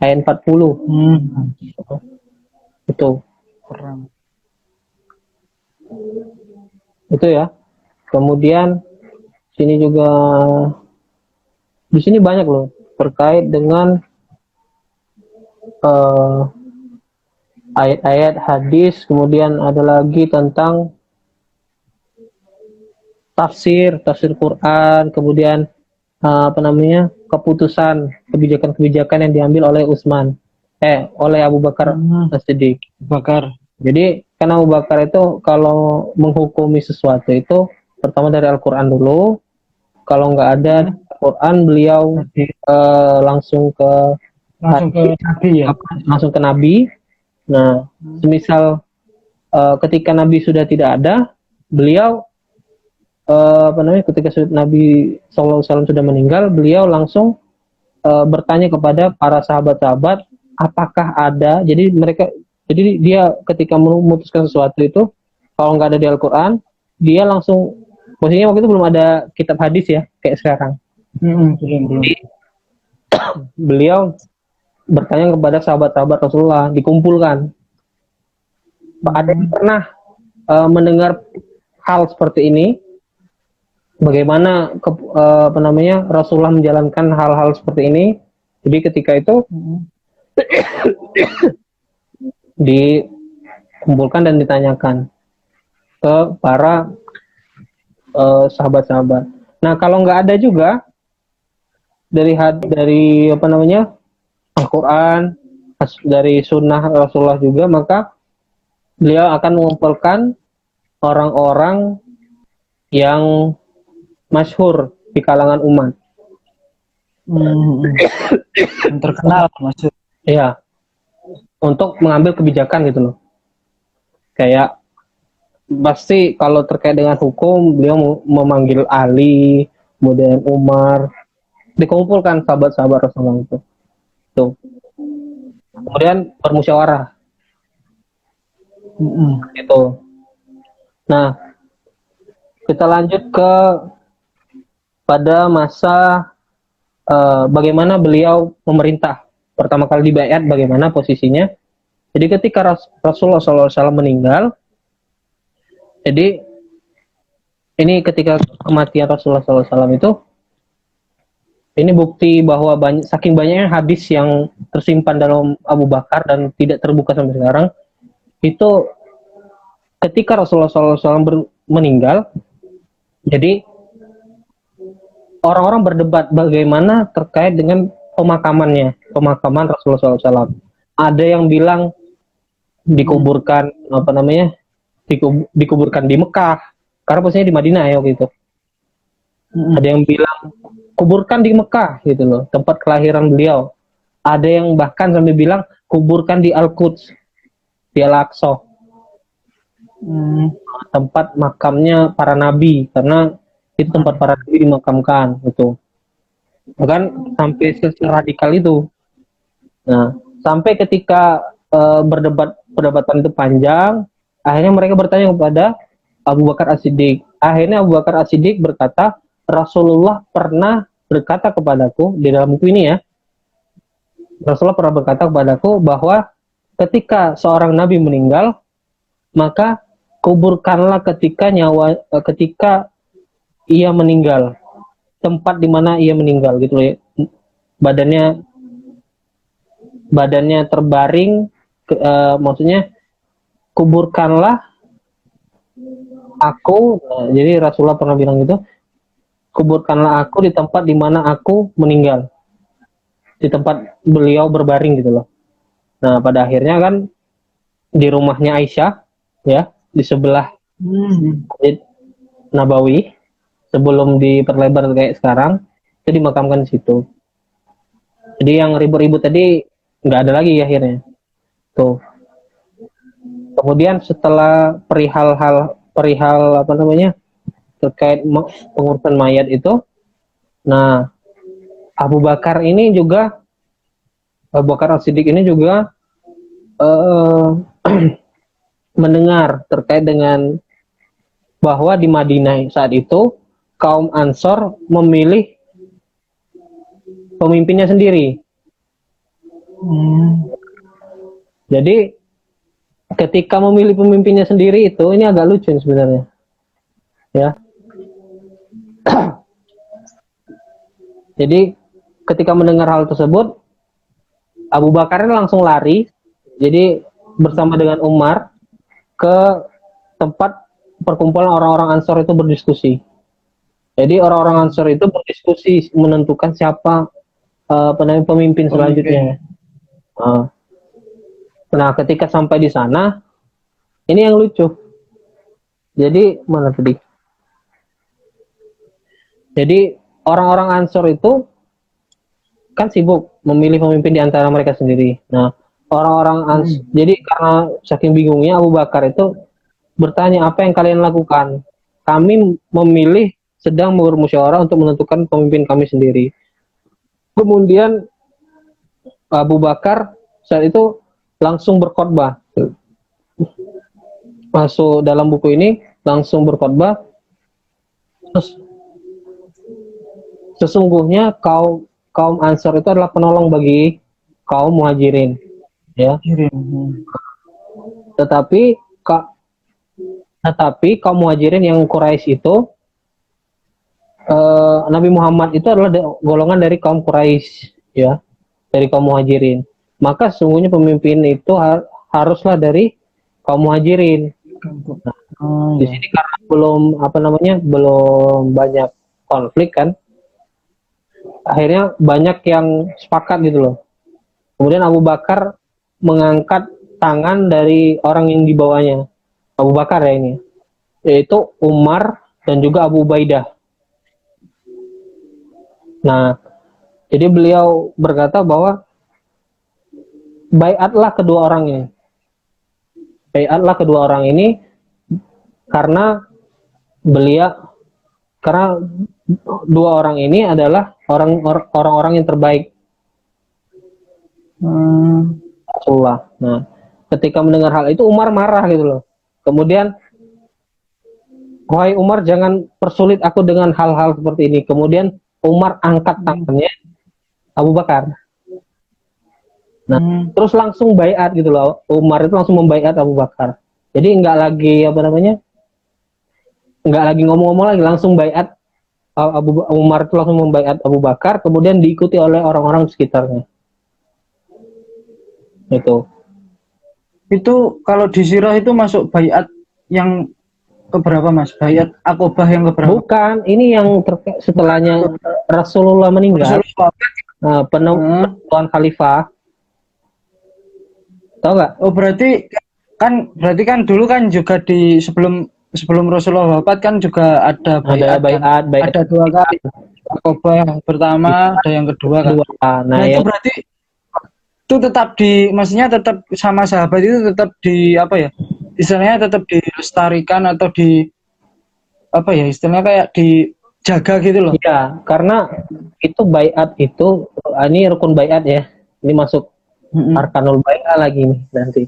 Speaker 2: ayat 40. Itu ya. Kemudian di sini banyak loh terkait dengan ayat-ayat hadis. Kemudian ada lagi tentang tafsir Quran, kemudian kebijakan-kebijakan yang diambil oleh oleh Abu Bakar As-Siddiq. Jadi karena Abu Bakar itu kalau menghukumi sesuatu itu pertama dari Al-Quran dulu. Kalau nggak ada Al-Quran, beliau langsung ke Nabi ya. Langsung ke Nabi. Nah, semisal ketika Nabi sudah tidak ada, beliau ketika Nabi SAW sudah meninggal, beliau langsung bertanya kepada para sahabat-sahabat apakah ada. Jadi dia ketika memutuskan sesuatu itu, kalau nggak ada di Al-Quran, dia langsung, posisinya waktu itu belum ada kitab hadis ya kayak sekarang. Jadi, beliau bertanya kepada sahabat-sahabat Rasulullah, dikumpulkan. Ada yang pernah mendengar hal seperti ini? Bagaimana Rasulullah menjalankan hal-hal seperti ini? Jadi ketika itu dikumpulkan dan ditanyakan ke para sahabat-sahabat. Nah, kalau nggak ada juga dari Al-Quran, dari sunnah Rasulullah juga, maka beliau akan mengumpulkan orang-orang yang masyhur di kalangan umat.
Speaker 1: Terkenal maksud.
Speaker 2: Iya. Untuk mengambil kebijakan gitu loh. Kayak pasti kalau terkait dengan hukum, beliau memanggil Ali, kemudian Umar, dikumpulkan sahabat-sahabat Rasulullah itu. Tuh. Kemudian bermusyawarah itu. Nah, kita lanjut ke pada masa bagaimana beliau memerintah. Pertama kali dibayat bagaimana posisinya. Jadi ketika Rasulullah SAW meninggal, jadi ini ketika kematian Rasulullah SAW itu, ini bukti bahwa saking banyaknya hadis yang tersimpan dalam Abu Bakar dan tidak terbuka sampai sekarang, itu ketika Rasulullah SAW meninggal, jadi orang-orang berdebat bagaimana terkait dengan pemakaman Rasulullah SAW. Ada yang bilang dikuburkan dikuburkan di Mekah, karena posisinya di Madinah ya gitu. Ada yang bilang kuburkan di Mekah gitu loh, tempat kelahiran beliau. Ada yang bahkan sampai bilang kuburkan di Al-Quds, di Al-Aqsa, tempat makamnya para nabi, karena itu tempat para nabi dimakamkan gitu. Bahkan sampai radikal itu. Nah, sampai ketika perdebatan itu panjang, akhirnya mereka bertanya kepada Abu Bakar As-Siddiq. Akhirnya Abu Bakar As-Siddiq berkata, Rasulullah pernah berkata kepadaku, di dalam buku ini ya, Rasulullah pernah berkata kepadaku bahwa ketika seorang nabi meninggal, maka kuburkanlah ketika ia meninggal, tempat di mana ia meninggal gitu ya. Badannya terbaring, maksudnya kuburkanlah aku. Nah, jadi Rasulullah pernah bilang gitu, kuburkanlah aku di tempat di mana aku meninggal, di tempat beliau berbaring gitu loh. Nah, pada akhirnya kan di rumahnya Aisyah ya, di sebelah Masjid Nabawi, sebelum diperlebar kayak sekarang, itu dimakamkan di situ. Jadi yang ribut-ribut tadi nggak ada lagi akhirnya. Tuh. Kemudian setelah perihal apa namanya terkait pengurusan mayat itu, nah Abu Bakar As-Siddiq ini juga mendengar terkait dengan bahwa di Madinah saat itu kaum Ansor memilih pemimpinnya sendiri. Jadi ketika memilih pemimpinnya sendiri itu, ini agak lucu sebenarnya, ya. Jadi ketika mendengar hal tersebut, Abu Bakar langsung lari, jadi bersama dengan Umar ke tempat perkumpulan orang-orang Ansor itu berdiskusi. Jadi orang-orang Ansor itu berdiskusi menentukan siapa pemimpin selanjutnya. Nah, ketika sampai di sana, ini yang lucu. Jadi mana tadi? Jadi orang-orang Ansor itu kan sibuk memilih pemimpin di antara mereka sendiri. Nah, orang-orang Ansor, jadi karena saking bingungnya, Abu Bakar itu bertanya, apa yang kalian lakukan? Kami memilih sedang bermusyawarah untuk menentukan pemimpin kami sendiri. Kemudian Abu Bakar saat itu langsung berkhotbah. Masuk dalam buku ini langsung berkhotbah. Sesungguhnya kaum Ansor itu adalah penolong bagi kaum Muhajirin, ya. Tetapi kaum Muhajirin yang Quraisy itu, Nabi Muhammad itu adalah golongan dari kaum Quraisy, ya, dari kaum Muhajirin. Maka sesungguhnya pemimpin itu haruslah dari kaum Muhajirin. Nah, di sini karena belum banyak konflik kan, akhirnya banyak yang sepakat gitu loh. Kemudian Abu Bakar mengangkat tangan dari orang yang dibawanya. Abu Bakar ya ini, yaitu Umar dan juga Abu Ubaidah. Nah, jadi beliau berkata bahwa baiatlah kedua orang ini karena dua orang ini adalah orang-orang yang terbaik. Rasulullah. Nah, ketika mendengar hal itu Umar marah gitu loh. Kemudian, wahai Umar, jangan persulit aku dengan hal-hal seperti ini. Kemudian Umar angkat tangannya Abu Bakar. Nah, terus langsung baiat gitu loh. Umar itu langsung membaiat Abu Bakar. Jadi nggak lagi apa namanya, nggak lagi ngomong-ngomong lagi, langsung baiat. Umar itu langsung membaiat Abu Bakar, kemudian diikuti oleh orang-orang di sekitarnya.
Speaker 1: Itu kalau di sirah itu masuk baiat yang keberapa Mas? Baiat Aqobah yang keberapa?
Speaker 2: Bukan, ini yang setelahnya Rasulullah meninggal.
Speaker 1: Rasulullah.
Speaker 2: Penentuan khalifah. Tahu nggak?
Speaker 1: Oh berarti kan dulu kan juga di sebelum Rasulullah wafat kan juga ada baiat kan? Ada dua kali. Aqobah pertama, ada yang kedua kan. Nah itu berarti itu tetap maksudnya tetap sama sahabat itu tetap apa ya? Istilahnya tetap dilestarikan atau apa ya? Istilahnya kayak dijaga gitu loh.
Speaker 2: Iya, karena itu baiat itu, ini rukun baiat ya. Ini masuk arkanul baiat lagi nih nanti.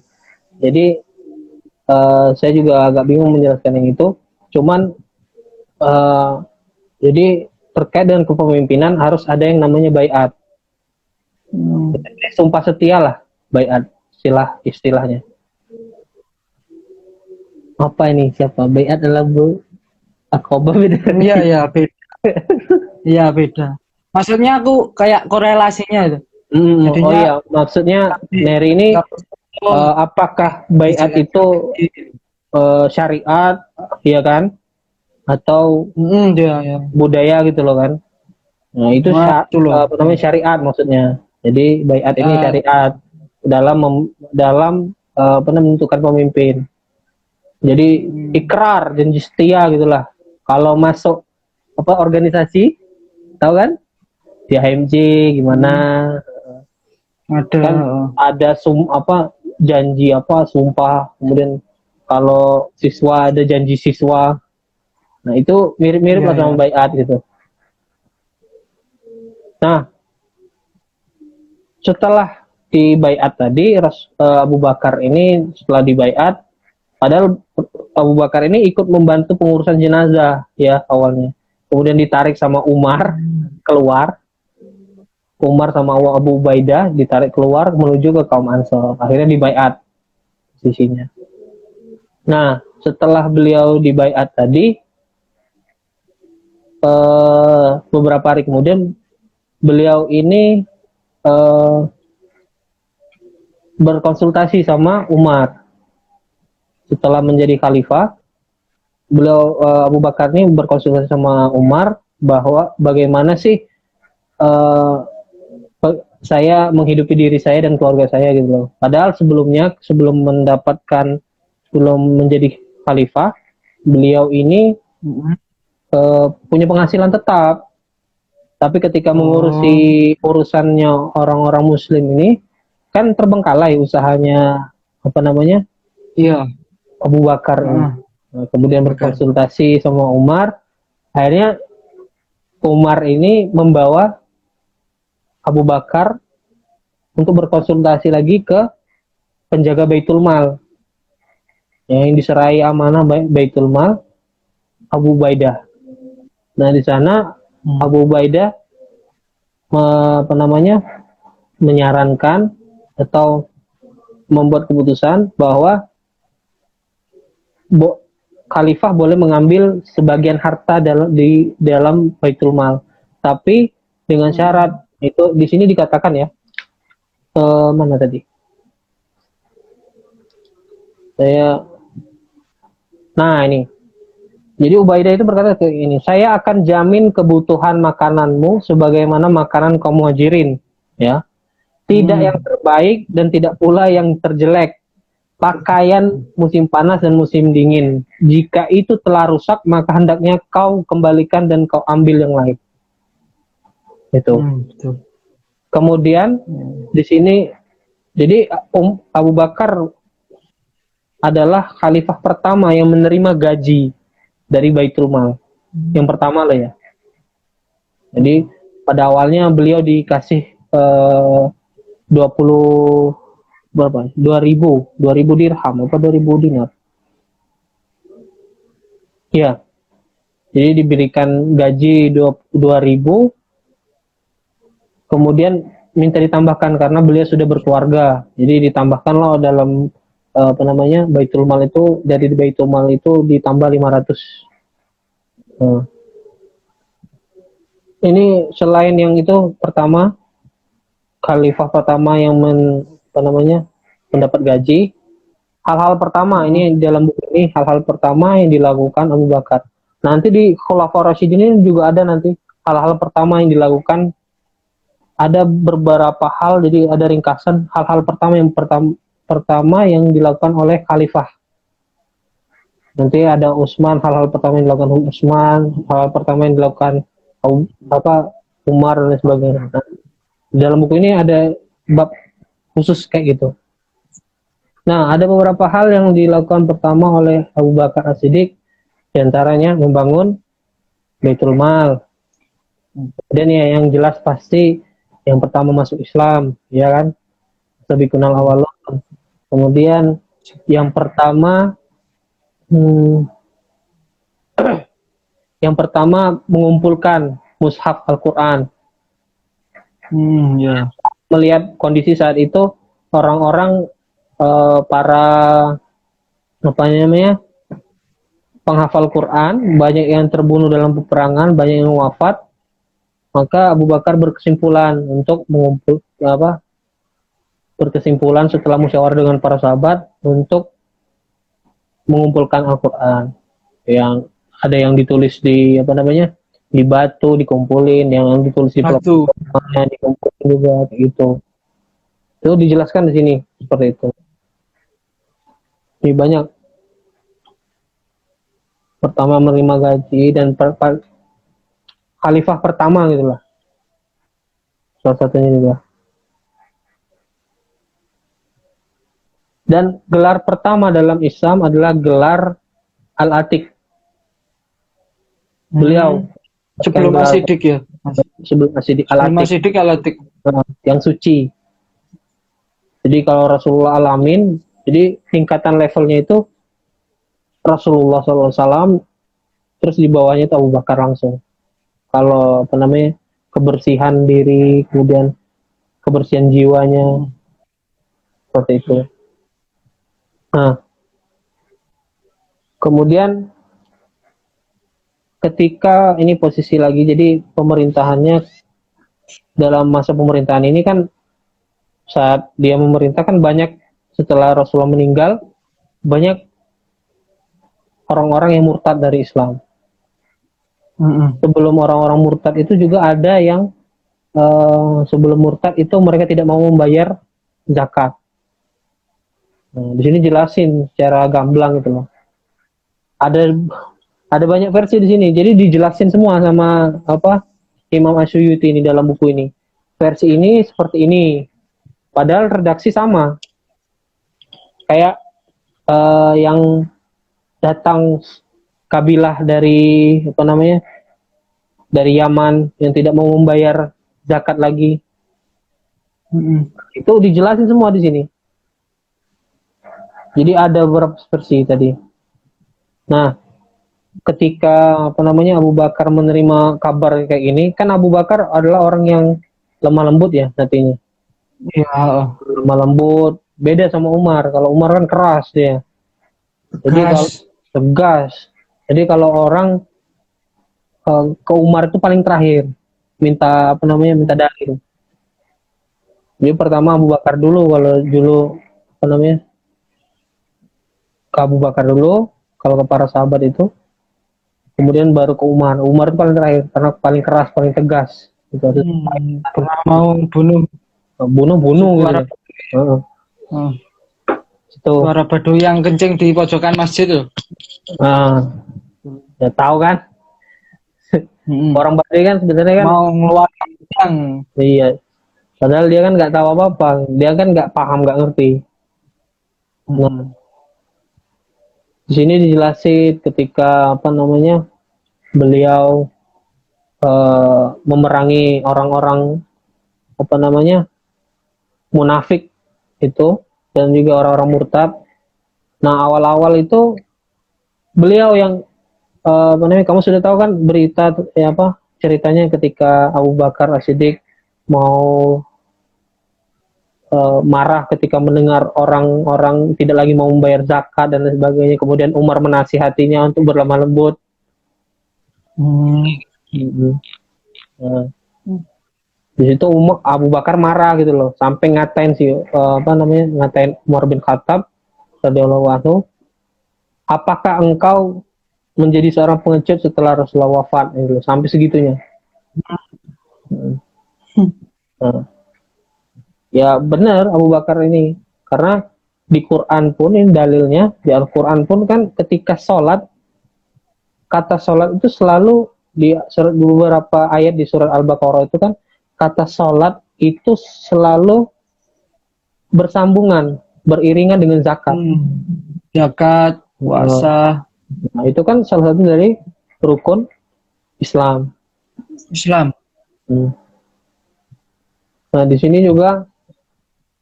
Speaker 2: Jadi saya juga agak bingung menjelaskan yang itu. Cuman jadi terkait dengan kepemimpinan harus ada yang namanya baiat. Sumpah setia lah baiat, istilahnya. Apa ini siapa? Baiat adalah Aqobah beda.
Speaker 1: Iya beda. Iya beda. Maksudnya aku kayak korelasinya itu.
Speaker 2: Jadinya, oh iya, maksudnya Neri ini apakah baiat itu syariat, ya kan? Atau
Speaker 1: ya.
Speaker 2: budaya gitu loh kan? Nah itu apa namanya syariat maksudnya. Jadi baiat ini syariat dalam menentukan pemimpin. Jadi ikrar, janji setia gitulah. Kalau masuk apa organisasi, tahu kan? Di HMJ gimana? Ada janji sumpah. Kemudian kalau siswa ada janji siswa. Nah itu mirip-mirip lah sama baiat gitu. Nah setelah di baiat tadi Abu Bakar ini setelah di baiat, padahal Abu Bakar ini ikut membantu pengurusan jenazah ya awalnya. Kemudian ditarik sama Umar keluar. Umar sama Abu Ubaidah ditarik keluar menuju ke kaum Ansor. Akhirnya dibaiat sisinya. Nah, setelah beliau dibaiat tadi, beberapa hari kemudian beliau ini berkonsultasi sama Umar. Setelah menjadi khalifah, beliau Abu Bakar ini berkonsultasi sama Umar bahwa bagaimana sih saya menghidupi diri saya dan keluarga saya gitu loh. Padahal sebelum menjadi khalifah, beliau ini punya penghasilan tetap. Tapi ketika mengurusi urusannya orang-orang Muslim ini, kan terbengkalai usahanya
Speaker 1: Iya.
Speaker 2: Abu Bakar. Nah, kemudian berkonsultasi sama Umar. Akhirnya Umar ini membawa Abu Bakar untuk berkonsultasi lagi ke penjaga Baitul Mal yang diserai amanah Baitul Mal, Abu Ubaidah. Nah di sana Abu Ubaidah menyarankan atau membuat keputusan bahwa khalifah boleh mengambil sebagian harta di dalam Baitul Mal, tapi dengan syarat. Itu di sini dikatakan ya, mana tadi? Nah ini. Jadi Ubaidah itu berkata ke ini, saya akan jamin kebutuhan makananmu sebagaimana makanan kaum muhajirin, ya. Tidak yang terbaik dan tidak pula yang terjelek. Pakaian musim panas dan musim dingin. Jika itu telah rusak, maka hendaknya kau kembalikan dan kau ambil yang lain. Itu.
Speaker 1: Betul.
Speaker 2: Kemudian di sini, jadi Abu Bakar adalah khalifah pertama yang menerima gaji dari Baitul Mal. Yang pertama lah ya. Jadi pada awalnya beliau dikasih 20 berapa? 2000 dirham apa 2000 dinar. Ya, jadi diberikan gaji 2000, kemudian minta ditambahkan karena beliau sudah berkeluarga. Jadi ditambahkanlah dalam apa namanya Baitul Mal itu, dari Baitul Mal itu ditambah 500. Nah, ini selain yang itu, pertama khalifah pertama yang apa namanya mendapat gaji. Hal-hal pertama ini dalam buku ini, hal-hal pertama yang dilakukan Abu Bakar. Nanti di Khulafaur Rasyidin ini juga ada nanti hal-hal pertama yang dilakukan, ada beberapa hal, jadi ada ringkasan hal-hal pertama yang dilakukan oleh khalifah. Nanti ada Utsman, hal-hal pertama yang dilakukan Utsman, hal-hal pertama yang dilakukan Umar dan sebagainya. Nah, dalam buku ini ada bab khusus kayak gitu. Nah, ada beberapa hal yang dilakukan pertama oleh Abu Bakar As-Siddiq, diantaranya membangun Baitul Mal. Dan ya yang jelas pasti yang pertama masuk Islam, ya kan? Lebih kenal awal. Kemudian yang pertama yang pertama mengumpulkan mushaf Al-Quran.
Speaker 1: Ya.
Speaker 2: Melihat kondisi saat itu, orang-orang para apa namanya penghafal Quran banyak yang terbunuh dalam peperangan, banyak yang wafat. Maka Abu Bakar berkesimpulan setelah musyawarah dengan para sahabat untuk mengumpulkan Al-Quran. Yang ada yang ditulis di apa namanya di batu dikumpulin, yang ditulis di
Speaker 1: Batu.
Speaker 2: dikumpulin juga kayak gitu. Itu dijelaskan di sini seperti itu. Ini banyak. Pertama menerima gaji dan khalifah pertama gitulah. Salah satunya juga. Dan gelar pertama dalam Islam adalah gelar Al-Atiq. Beliau
Speaker 1: sebelum As-Siddiq ya.
Speaker 2: Sebelum As-Siddiq,
Speaker 1: Al-Atiq. Al-Atiq
Speaker 2: yang suci. Jadi kalau Rasulullah alamin, jadi tingkatan levelnya itu Rasulullah SAW, terus di bawahnya itu Abu Bakar langsung. Kalau apa namanya kebersihan diri, kemudian kebersihan jiwanya, seperti itu. Nah, kemudian ketika ini posisi lagi, jadi pemerintahannya dalam masa pemerintahan ini kan, saat dia memerintah kan banyak, setelah Rasulullah meninggal, banyak orang-orang yang murtad dari Islam. Sebelum orang-orang murtad itu juga ada yang sebelum murtad itu mereka tidak mau membayar zakat. Nah, di sini jelasin secara gamblang gitu loh. Ada banyak versi di sini. Jadi dijelasin semua sama Imam Asyuyuti ini dalam buku ini. Versi ini seperti ini. Padahal redaksi sama. Kayak yang datang kabilah dari dari Yaman yang tidak mau membayar zakat lagi. Itu dijelasin semua di sini. Jadi ada beberapa versi tadi. Nah, ketika Abu Bakar menerima kabar kayak gini, kan Abu Bakar adalah orang yang lemah lembut ya nantinya.
Speaker 1: Iya.
Speaker 2: Lemah lembut, beda sama Umar. Kalau Umar kan keras dia. Jadi kalau tegas. Jadi kalau orang ke Umar itu paling terakhir minta minta dalil. Jadi pertama Abu Bakar dulu, kalau dulu ke Abu Bakar dulu, kalau ke para sahabat itu, kemudian baru ke Umar. Umar itu paling terakhir karena paling keras, paling tegas. Itu
Speaker 1: pernah mau bunuh
Speaker 2: gitu.
Speaker 1: Suara Baduy yang kencing di pojokan masjid tuh.
Speaker 2: Ya tahu kan. Orang Baduy kan sebenarnya kan
Speaker 1: mau ngeluarin pedang.
Speaker 2: Iya. Padahal dia kan nggak tahu apa-apa. Dia kan nggak paham, nggak ngerti. Di sini dijelasin ketika beliau memerangi orang-orang munafik itu dan juga orang-orang murtad. Nah, awal-awal itu beliau yang kamu sudah tahu kan berita ceritanya ketika Abu Bakar As-Siddiq mau marah ketika mendengar orang-orang tidak lagi mau membayar zakat dan lain sebagainya. Kemudian Umar menasihatinya untuk berlemah lembut. Nah, di situ Abu Bakar marah gitu loh, sampai ngatain ngatain Umar bin Khattab radhiyallahu anhu, apakah engkau menjadi seorang pengecut setelah Rasulullah wafat, gitu, sampai segitunya. Nah, ya benar Abu Bakar ini, karena di Quran pun ini dalilnya, di Al-Quran pun kan ketika sholat, kata sholat itu selalu di beberapa ayat di surat Al-Baqarah itu kan kata sholat itu selalu bersambungan, beriringan dengan zakat.
Speaker 1: Zakat, puasa.
Speaker 2: Nah, itu kan salah satu dari rukun Islam. Nah, di sini juga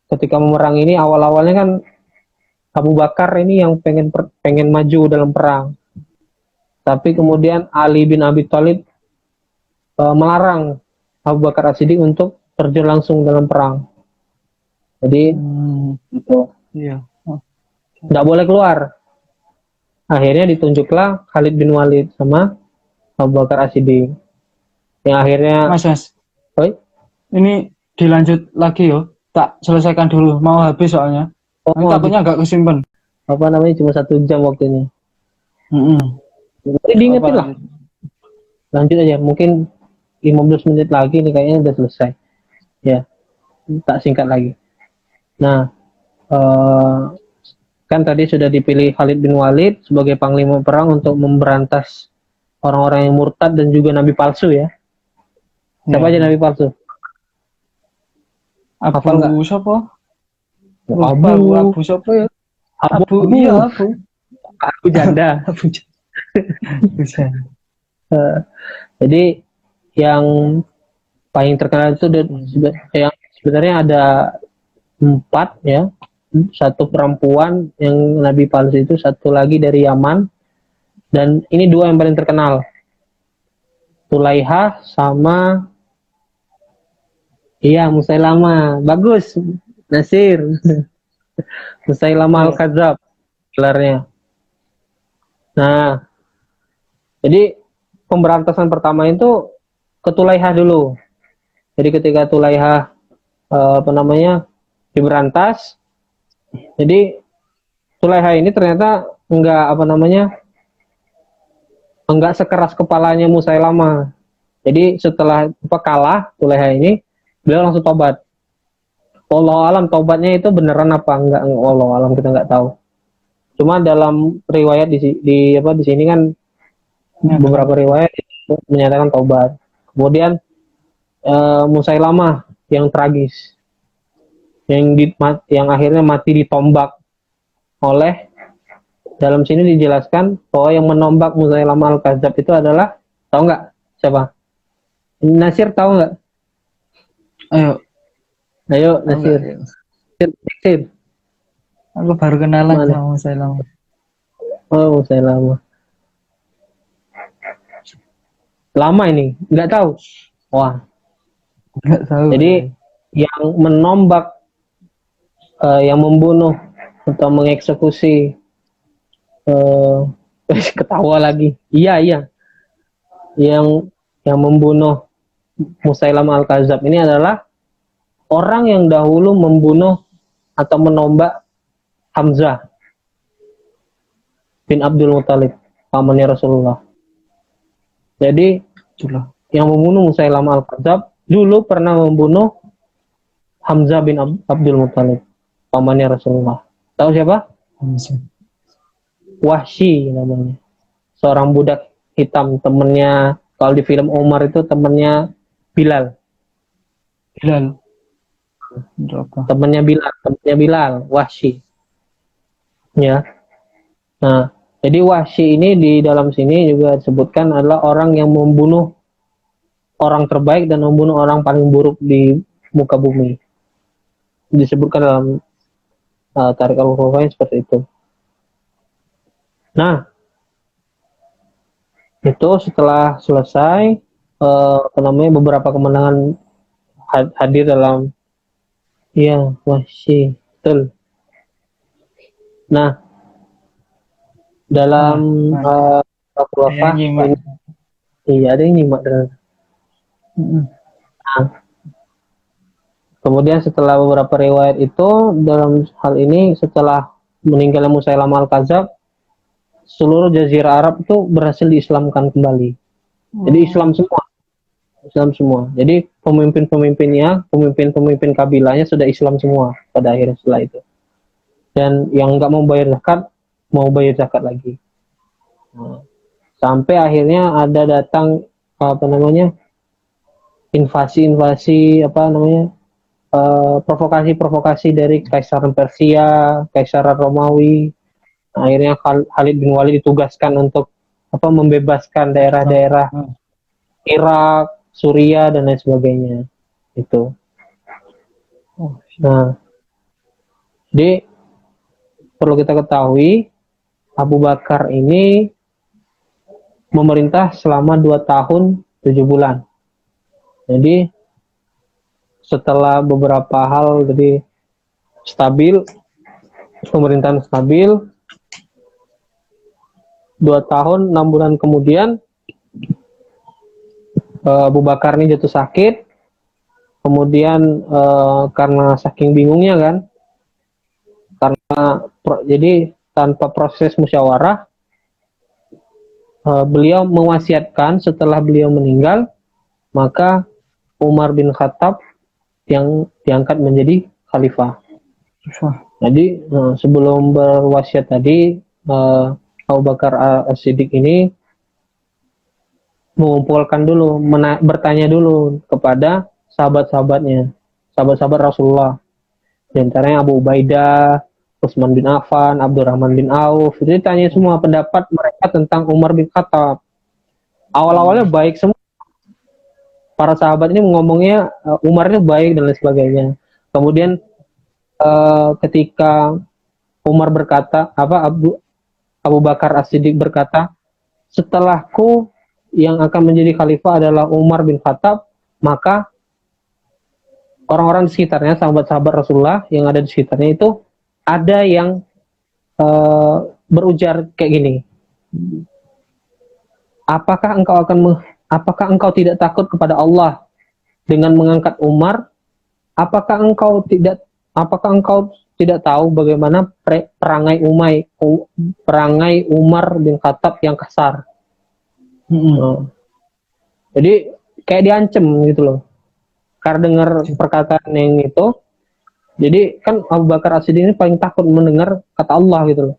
Speaker 2: ketika memerang ini awal-awalnya kan Abu Bakar ini yang pengen maju dalam perang. Tapi kemudian Ali bin Abi Thalib melarang Abu Bakar As-Siddiq untuk terjun langsung dalam perang. Jadi itu nggak boleh keluar. Akhirnya ditunjuklah Khalid bin Walid sama Abu Bakar As-Siddiq. Yang akhirnya
Speaker 1: Mas, ini dilanjut lagi yo. Tak selesaikan dulu, mau habis soalnya. Takutnya nggak kesimpan.
Speaker 2: Apa namanya, cuma 1 jam waktunya. Jadi diingetin lah. Lanjut aja, mungkin 15 menit lagi nih kayaknya udah selesai. Ya, tak singkat lagi. Nah, kan tadi sudah dipilih Khalid bin Walid sebagai panglima perang untuk memberantas orang-orang yang murtad dan juga nabi palsu ya. Siapa aja nabi palsu?
Speaker 1: Abu siapa?
Speaker 2: Abu
Speaker 1: siapa ya?
Speaker 2: Abu janda. Jadi yang paling terkenal itu yang sebenarnya ada 4 ya. 1 perempuan yang nabi palsu itu, 1 lagi dari Yaman, dan ini 2 yang paling terkenal, Tulaihah sama Musailamah. Bagus Nasir. Musailamah Al-Kadzab gelarnya. Nah, jadi pemberantasan pertama itu ke Tulaihah dulu. Jadi ketika Tulaihah diberantas, jadi Tulaihah ini ternyata enggak sekeras kepalanya Musailamah. Jadi setelah kalah Tulaihah ini, beliau langsung tobat. Wallahu alam tobatnya itu beneran apa enggak, wallahu alam kita enggak tahu. Cuma dalam riwayat di sini kan beberapa riwayat menyatakan tobat. Kemudian Musailamah yang tragis, yang akhirnya mati ditombak oleh, dalam sini dijelaskan bahwa yang menombak Musailamah Al-Kadzab itu adalah, tahu nggak siapa? Nasir tahu nggak? Ayo Nasir. Nasir.
Speaker 1: Aku baru kenalan sama Musailamah.
Speaker 2: Oh, Musailamah. Lama ini, nggak tahu. Wah.
Speaker 1: Nggak tahu.
Speaker 2: Jadi yang menombak, yang membunuh atau mengeksekusi, ketawa lagi. Iya. Yang membunuh Musailamah Al-Kadzab ini adalah orang yang dahulu membunuh atau menombak Hamzah bin Abdul Muthalib, pamannya Rasulullah. Jadi yang membunuh Musailamah Al-Kadzab dulu pernah membunuh Hamzah bin Abdul Muthalib, pamannya Rasulullah. Tahu siapa? Wahsy namanya. Seorang budak hitam, temennya, kalau di film Umar itu temennya Bilal. Temennya Bilal, Wahsy. Ya. Nah, jadi Wahsy ini di dalam sini juga disebutkan adalah orang yang membunuh orang terbaik dan membunuh orang paling buruk di muka bumi. disebutkan dalam Tarik al-Khulafain seperti itu. Nah, itu setelah selesai beberapa kemenangan hadir dalam masih betul. Nah, dalam khulafah ini iya ada yang nyimak. Nah, kemudian setelah beberapa riwayat itu, dalam hal ini setelah meninggalnya Musailamah al-Kadzab, seluruh jazirah Arab itu berhasil diislamkan kembali. Jadi Islam semua. Jadi pemimpin-pemimpinnya, pemimpin kabilahnya sudah Islam semua pada akhirnya setelah itu. Dan yang nggak mau bayar zakat lagi. Nah, sampai akhirnya ada datang invasi provokasi dari Kaisar Persia, Kaisar Romawi. Akhirnya Khalid bin Walid ditugaskan untuk membebaskan daerah-daerah Irak, Suriah dan lain sebagainya. Itu. Nah, jadi perlu kita ketahui Abu Bakar ini memerintah selama 2 tahun 7 bulan. Jadi setelah beberapa hal jadi stabil, pemerintahan stabil, 2 tahun 6 bulan kemudian Abu Bakar ini jatuh sakit. Kemudian karena saking bingungnya kan, jadi tanpa proses musyawarah, beliau mewasiatkan setelah beliau meninggal, maka Umar bin Khattab yang diangkat menjadi khalifah. Jadi sebelum berwasiat tadi, Abu Bakar As-Siddiq ini mengumpulkan dulu, bertanya dulu kepada sahabat-sahabat Rasulullah. Di antaranya Abu Ubaidah, Utsman bin Affan, Abdurrahman bin Auf. Jadi tanya semua pendapat mereka tentang Umar bin Khattab. Awal-awalnya baik semua. Para sahabat ini ngomongnya Umar ini baik dan lain sebagainya. Kemudian ketika Umar berkata, Abu Bakar As-Siddiq berkata, setelahku yang akan menjadi khalifah adalah Umar bin Khattab, maka orang-orang di sekitarnya, sahabat-sahabat Rasulullah yang ada di sekitarnya itu ada yang berujar kayak gini, apakah engkau tidak takut kepada Allah dengan mengangkat Umar? Apakah engkau tidak tahu bagaimana perangai Umar bin Khattab yang kasar? Jadi kayak diancem gitu loh. Karena dengar perkataan yang itu, jadi kan Abu Bakar As-Siddiq ini paling takut mendengar kata Allah gitu loh.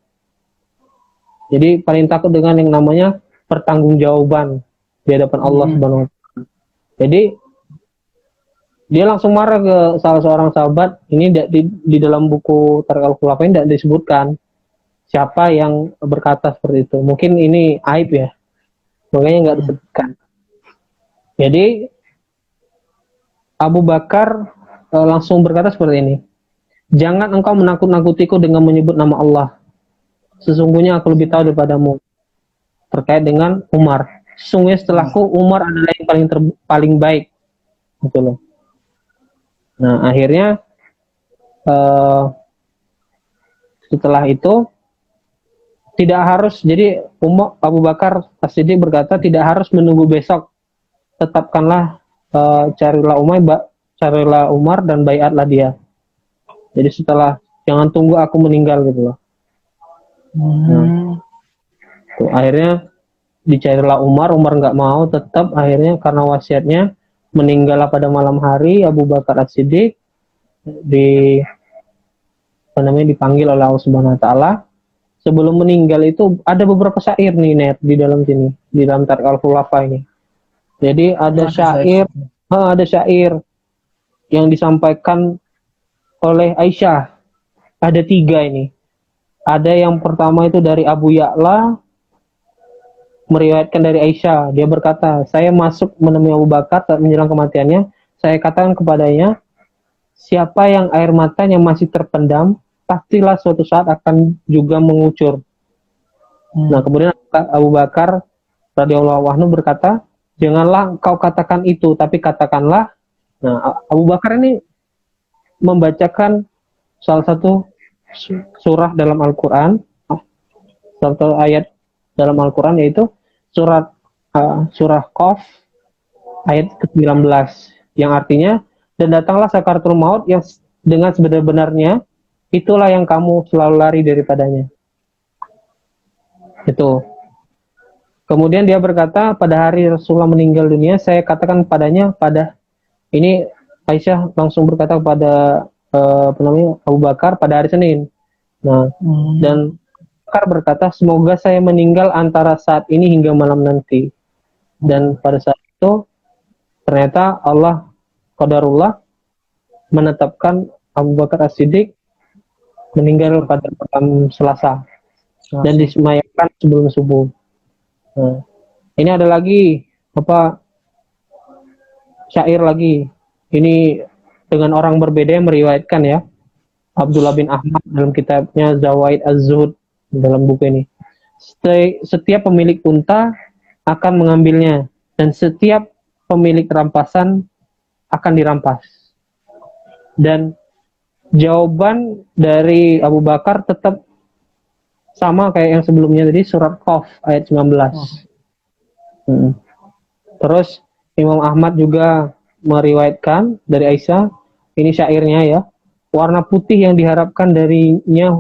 Speaker 2: Jadi paling takut dengan yang namanya pertanggungjawaban di hadapan Allah Subhanahu wa Ta'ala. Jadi dia langsung marah ke salah seorang sahabat. Ini di dalam buku Tarik al-Khulafain tidak disebutkan siapa yang berkata seperti itu. Mungkin ini aib ya, makanya nggak disebutkan. Jadi Abu Bakar langsung berkata seperti ini, jangan engkau menakut-nakutiku dengan menyebut nama Allah. Sesungguhnya aku lebih tahu daripadamu terkait dengan Umar. Sesungguhnya setelahku Umar adalah yang paling baik. Gitu loh. Nah akhirnya setelah itu tidak harus, jadi Abu Bakar As-Siddiq berkata tidak harus menunggu besok, tetapkanlah carilah Umar dan baiatlah dia. Jadi setelah, jangan tunggu aku meninggal gitu loh. Nah, tuh, akhirnya dicarilah Umar nggak mau, tetap akhirnya karena wasiatnya meninggal pada malam hari. Abu Bakar As-Siddiq dipanggil oleh Allah Subhanahu wa Ta'ala. Sebelum meninggal itu ada beberapa syair nih Net di dalam sini, di dalam Tarik al-Khulafa ini. Jadi ada syair yang disampaikan oleh Aisyah. Ada 3 ini. Ada yang pertama itu dari Abu Ya'la, meriwayatkan dari Aisyah. Dia berkata, saya masuk menemui Abu Bakar saat menjelang kematiannya. Saya katakan kepadanya, siapa yang air matanya masih terpendam, pastilah suatu saat akan juga mengucur. Nah, kemudian Abu Bakar radhiyallahu anhu berkata, janganlah engkau katakan itu, tapi katakanlah. Nah, Abu Bakar ini membacakan salah satu surah dalam Al-Quran, salah satu ayat dalam Al-Quran, yaitu surah Qaf ayat ke-19, yang artinya, dan datanglah sakaratul maut yang dengan sebenar-benarnya, itulah yang kamu selalu lari daripadanya. Itu. Kemudian dia berkata, pada hari Rasulullah meninggal dunia, saya katakan padanya, ini Aisyah langsung berkata kepada Abu Bakar pada hari Senin. Nah, dan Bakar berkata, semoga saya meninggal antara saat ini hingga malam nanti. Dan pada saat itu, ternyata Allah, qadarullah, menetapkan Abu Bakar As-Siddiq meninggal pada malam Selasa. Dan disemayamkan sebelum subuh. Nah, ini ada lagi syair lagi. Ini dengan orang berbeda yang meriwayatkan ya. Abdullah bin Ahmad dalam kitabnya Zawaid Az-Zuhud dalam buku ini. Setiap pemilik unta akan mengambilnya dan setiap pemilik rampasan akan dirampas. Dan jawaban dari Abu Bakar tetap sama kayak yang sebelumnya tadi, surat Qaf ayat 19. Terus Imam Ahmad juga meriwayatkan dari Aisyah, ini syairnya ya, warna putih yang diharapkan darinya,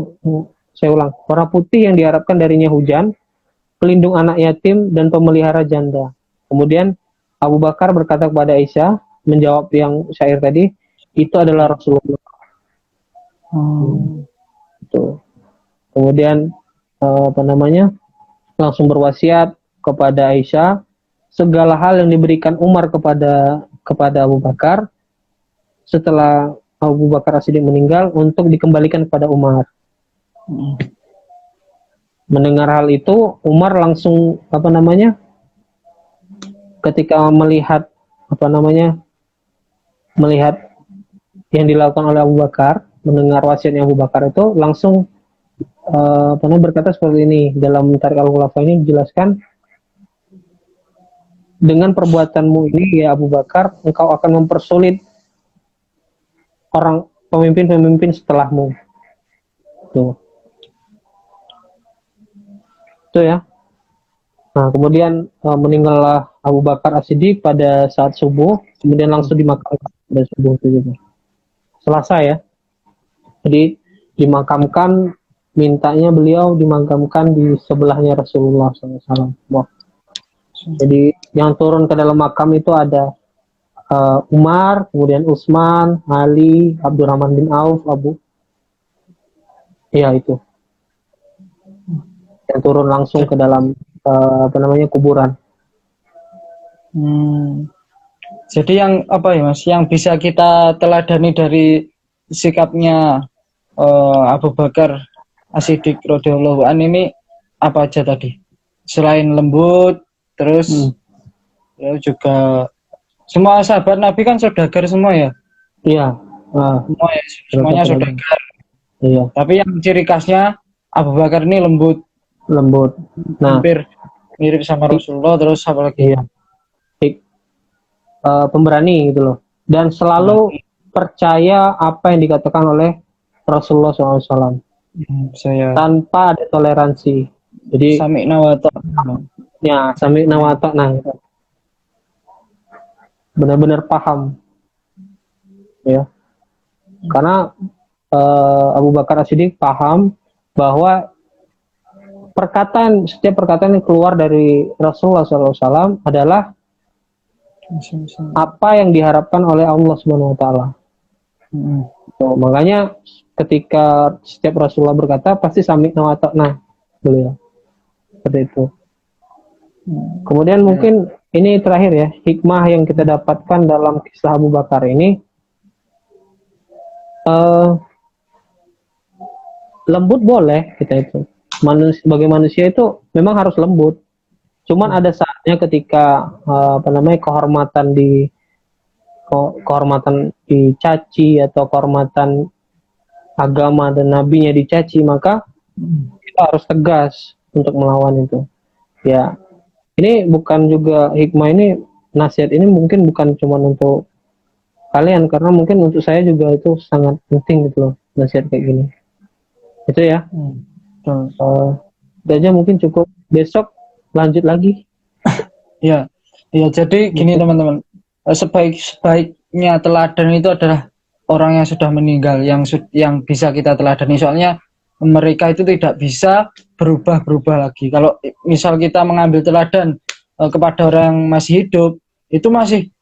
Speaker 2: warna putih yang diharapkan darinya hujan, pelindung anak yatim dan pemelihara janda. Kemudian Abu Bakar berkata kepada Aisyah, menjawab yang syair tadi, itu adalah Rasulullah. Itu. Kemudian langsung berwasiat kepada Aisyah, segala hal yang diberikan Umar kepada Abu Bakar setelah Abu Bakar As-Siddiq meninggal untuk dikembalikan kepada Umar. Mendengar hal itu, Umar langsung ketika melihat melihat yang dilakukan oleh Abu Bakar, mendengar wasiatnya Abu Bakar itu langsung berkata seperti ini. Dalam Tarik Al-Khulafa ini dijelaskan, dengan perbuatanmu ini ya Abu Bakar, engkau akan mempersulit orang pemimpin-pemimpin setelahmu. Tuh. Itu ya. Nah, kemudian meninggallah Abu Bakar As-Siddiq pada saat subuh, kemudian langsung dimakamkan pada subuh itu juga. Selasa ya. Jadi dimakamkan, mintanya beliau dimakamkan di sebelahnya Rasulullah SAW. Wah. Jadi yang turun ke dalam makam itu ada Umar, kemudian Utsman, Ali, Abdurrahman bin Auf, itu yang turun langsung ke dalam kuburan.
Speaker 1: Jadi yang Mas, yang bisa kita teladani dari sikapnya Abu Bakar As-Siddiq radhiyallahu anhu ini apa aja tadi? Selain lembut, terus juga semua sahabat Nabi kan saudagar semua ya?
Speaker 2: Iya.
Speaker 1: Semuanya saudagar.
Speaker 2: Iya.
Speaker 1: Tapi yang ciri khasnya Abu Bakar ini lembut.
Speaker 2: Nah,
Speaker 1: hampir mirip sama Rasulullah. Terus apa lagi?
Speaker 2: Iya. Pemberani gitu loh. Dan selalu percaya apa yang dikatakan oleh Rasulullah SAW. Tanpa ada toleransi. Jadi
Speaker 1: sami'na wa ta'na.
Speaker 2: Ya, sami'na wa ta'na. Benar-benar paham. Ya. Karena Abu Bakar As-Siddiq paham bahwa setiap perkataan yang keluar dari Rasulullah SAW adalah apa yang diharapkan oleh Allah Subhanahu Wa Taala. Makanya ketika setiap Rasulullah berkata pasti sami'na wa ta'na beliau. Seperti itu. Kemudian mungkin ini terakhir ya, hikmah yang kita dapatkan dalam kisah Abu Bakar ini, lembut boleh kita itu. Sebagai manusia itu memang harus lembut. Cuman ada saatnya ketika kehormatan kehormatan dicaci atau kehormatan agama dan nabinya dicaci, maka kita harus tegas untuk melawan itu. Ya, ini bukan juga hikmah ini, nasihat ini mungkin bukan cuma untuk kalian, karena mungkin untuk saya juga itu sangat penting gitu loh, nasihat kayak gini. Itu ya. Itu aja mungkin cukup. Besok lanjut lagi.
Speaker 1: Ya, ya. Jadi gini teman-teman, sebaik-sebaiknya teladan itu adalah orang yang sudah meninggal, yang bisa kita teladani. Soalnya mereka itu tidak bisa berubah lagi. Kalau misal kita mengambil teladan kepada orang yang masih hidup, itu masih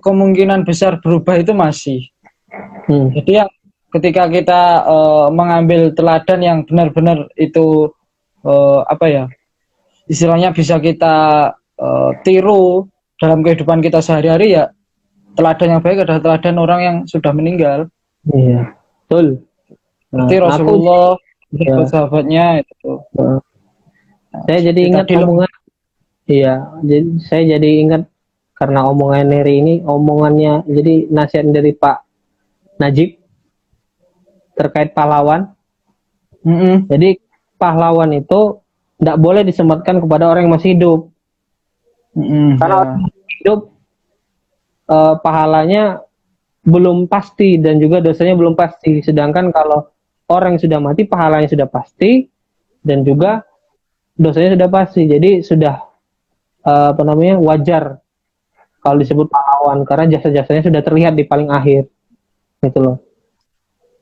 Speaker 1: kemungkinan besar berubah itu masih. Jadi yang ketika kita mengambil teladan yang benar-benar itu apa ya, istilahnya bisa kita tiru dalam kehidupan kita sehari-hari, ya teladan yang baik adalah teladan orang yang sudah meninggal.
Speaker 2: Iya, betul.
Speaker 1: Seperti Rasulullah, sahabatnya itu.
Speaker 2: Saya jadi ingat omongan. Iya, jadi saya jadi ingat karena omongan Neri ini, omongannya, jadi nasihat dari Pak Najib terkait pahlawan. Jadi pahlawan itu tidak boleh disematkan kepada orang yang masih hidup. Karena orang yang hidup pahalanya belum pasti dan juga dosanya belum pasti. Sedangkan kalau orang yang sudah mati, pahalanya sudah pasti dan juga dosanya sudah pasti. Jadi sudah wajar kalau disebut pahlawan karena jasa-jasanya sudah terlihat di paling akhir. Gitu loh.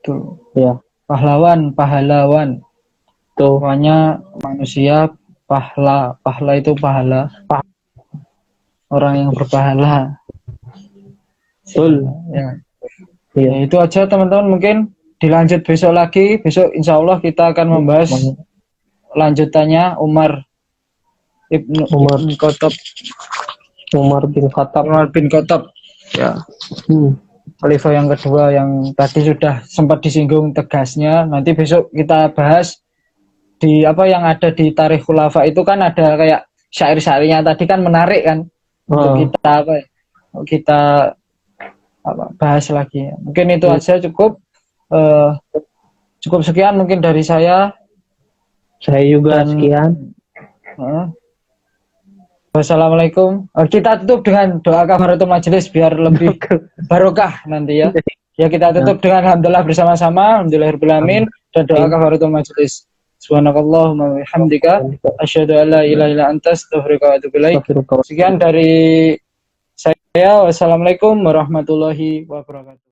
Speaker 1: Tuh.
Speaker 2: Ya.
Speaker 1: Pahlawan.
Speaker 2: Tuh.
Speaker 1: Pokoknya manusia pahala itu pahala. Orang yang berpahala.
Speaker 2: Betul.
Speaker 1: Ya. Ya, itu aja teman-teman, mungkin dilanjut besok lagi. Besok insya Allah kita akan membahas lanjutannya Umar bin Khattab. Ya. Khalifah yang kedua yang tadi sudah sempat disinggung tegasnya. Nanti besok kita bahas di apa yang ada di Tarikh Khulafa itu, kan ada kayak syair-syairnya tadi, kan menarik kan. Untuk kita bahas lagi. Mungkin itu aja, cukup sekian mungkin dari saya.
Speaker 2: Saya juga sekian.
Speaker 1: Wassalamualaikum. Kita tutup dengan doa kafaratul majelis biar lebih barokah nanti ya. Ya, kita tutup dengan alhamdulillah bersama-sama, alhamdulillahirabbil alamin, dan doa kafaratul majelis. Subhanakallahumma wa bihamdika asyhadu an la ilaha illa anta astaghfiruka wa atubu ilaik. Sekian dari saya. Wassalamualaikum warahmatullahi wabarakatuh.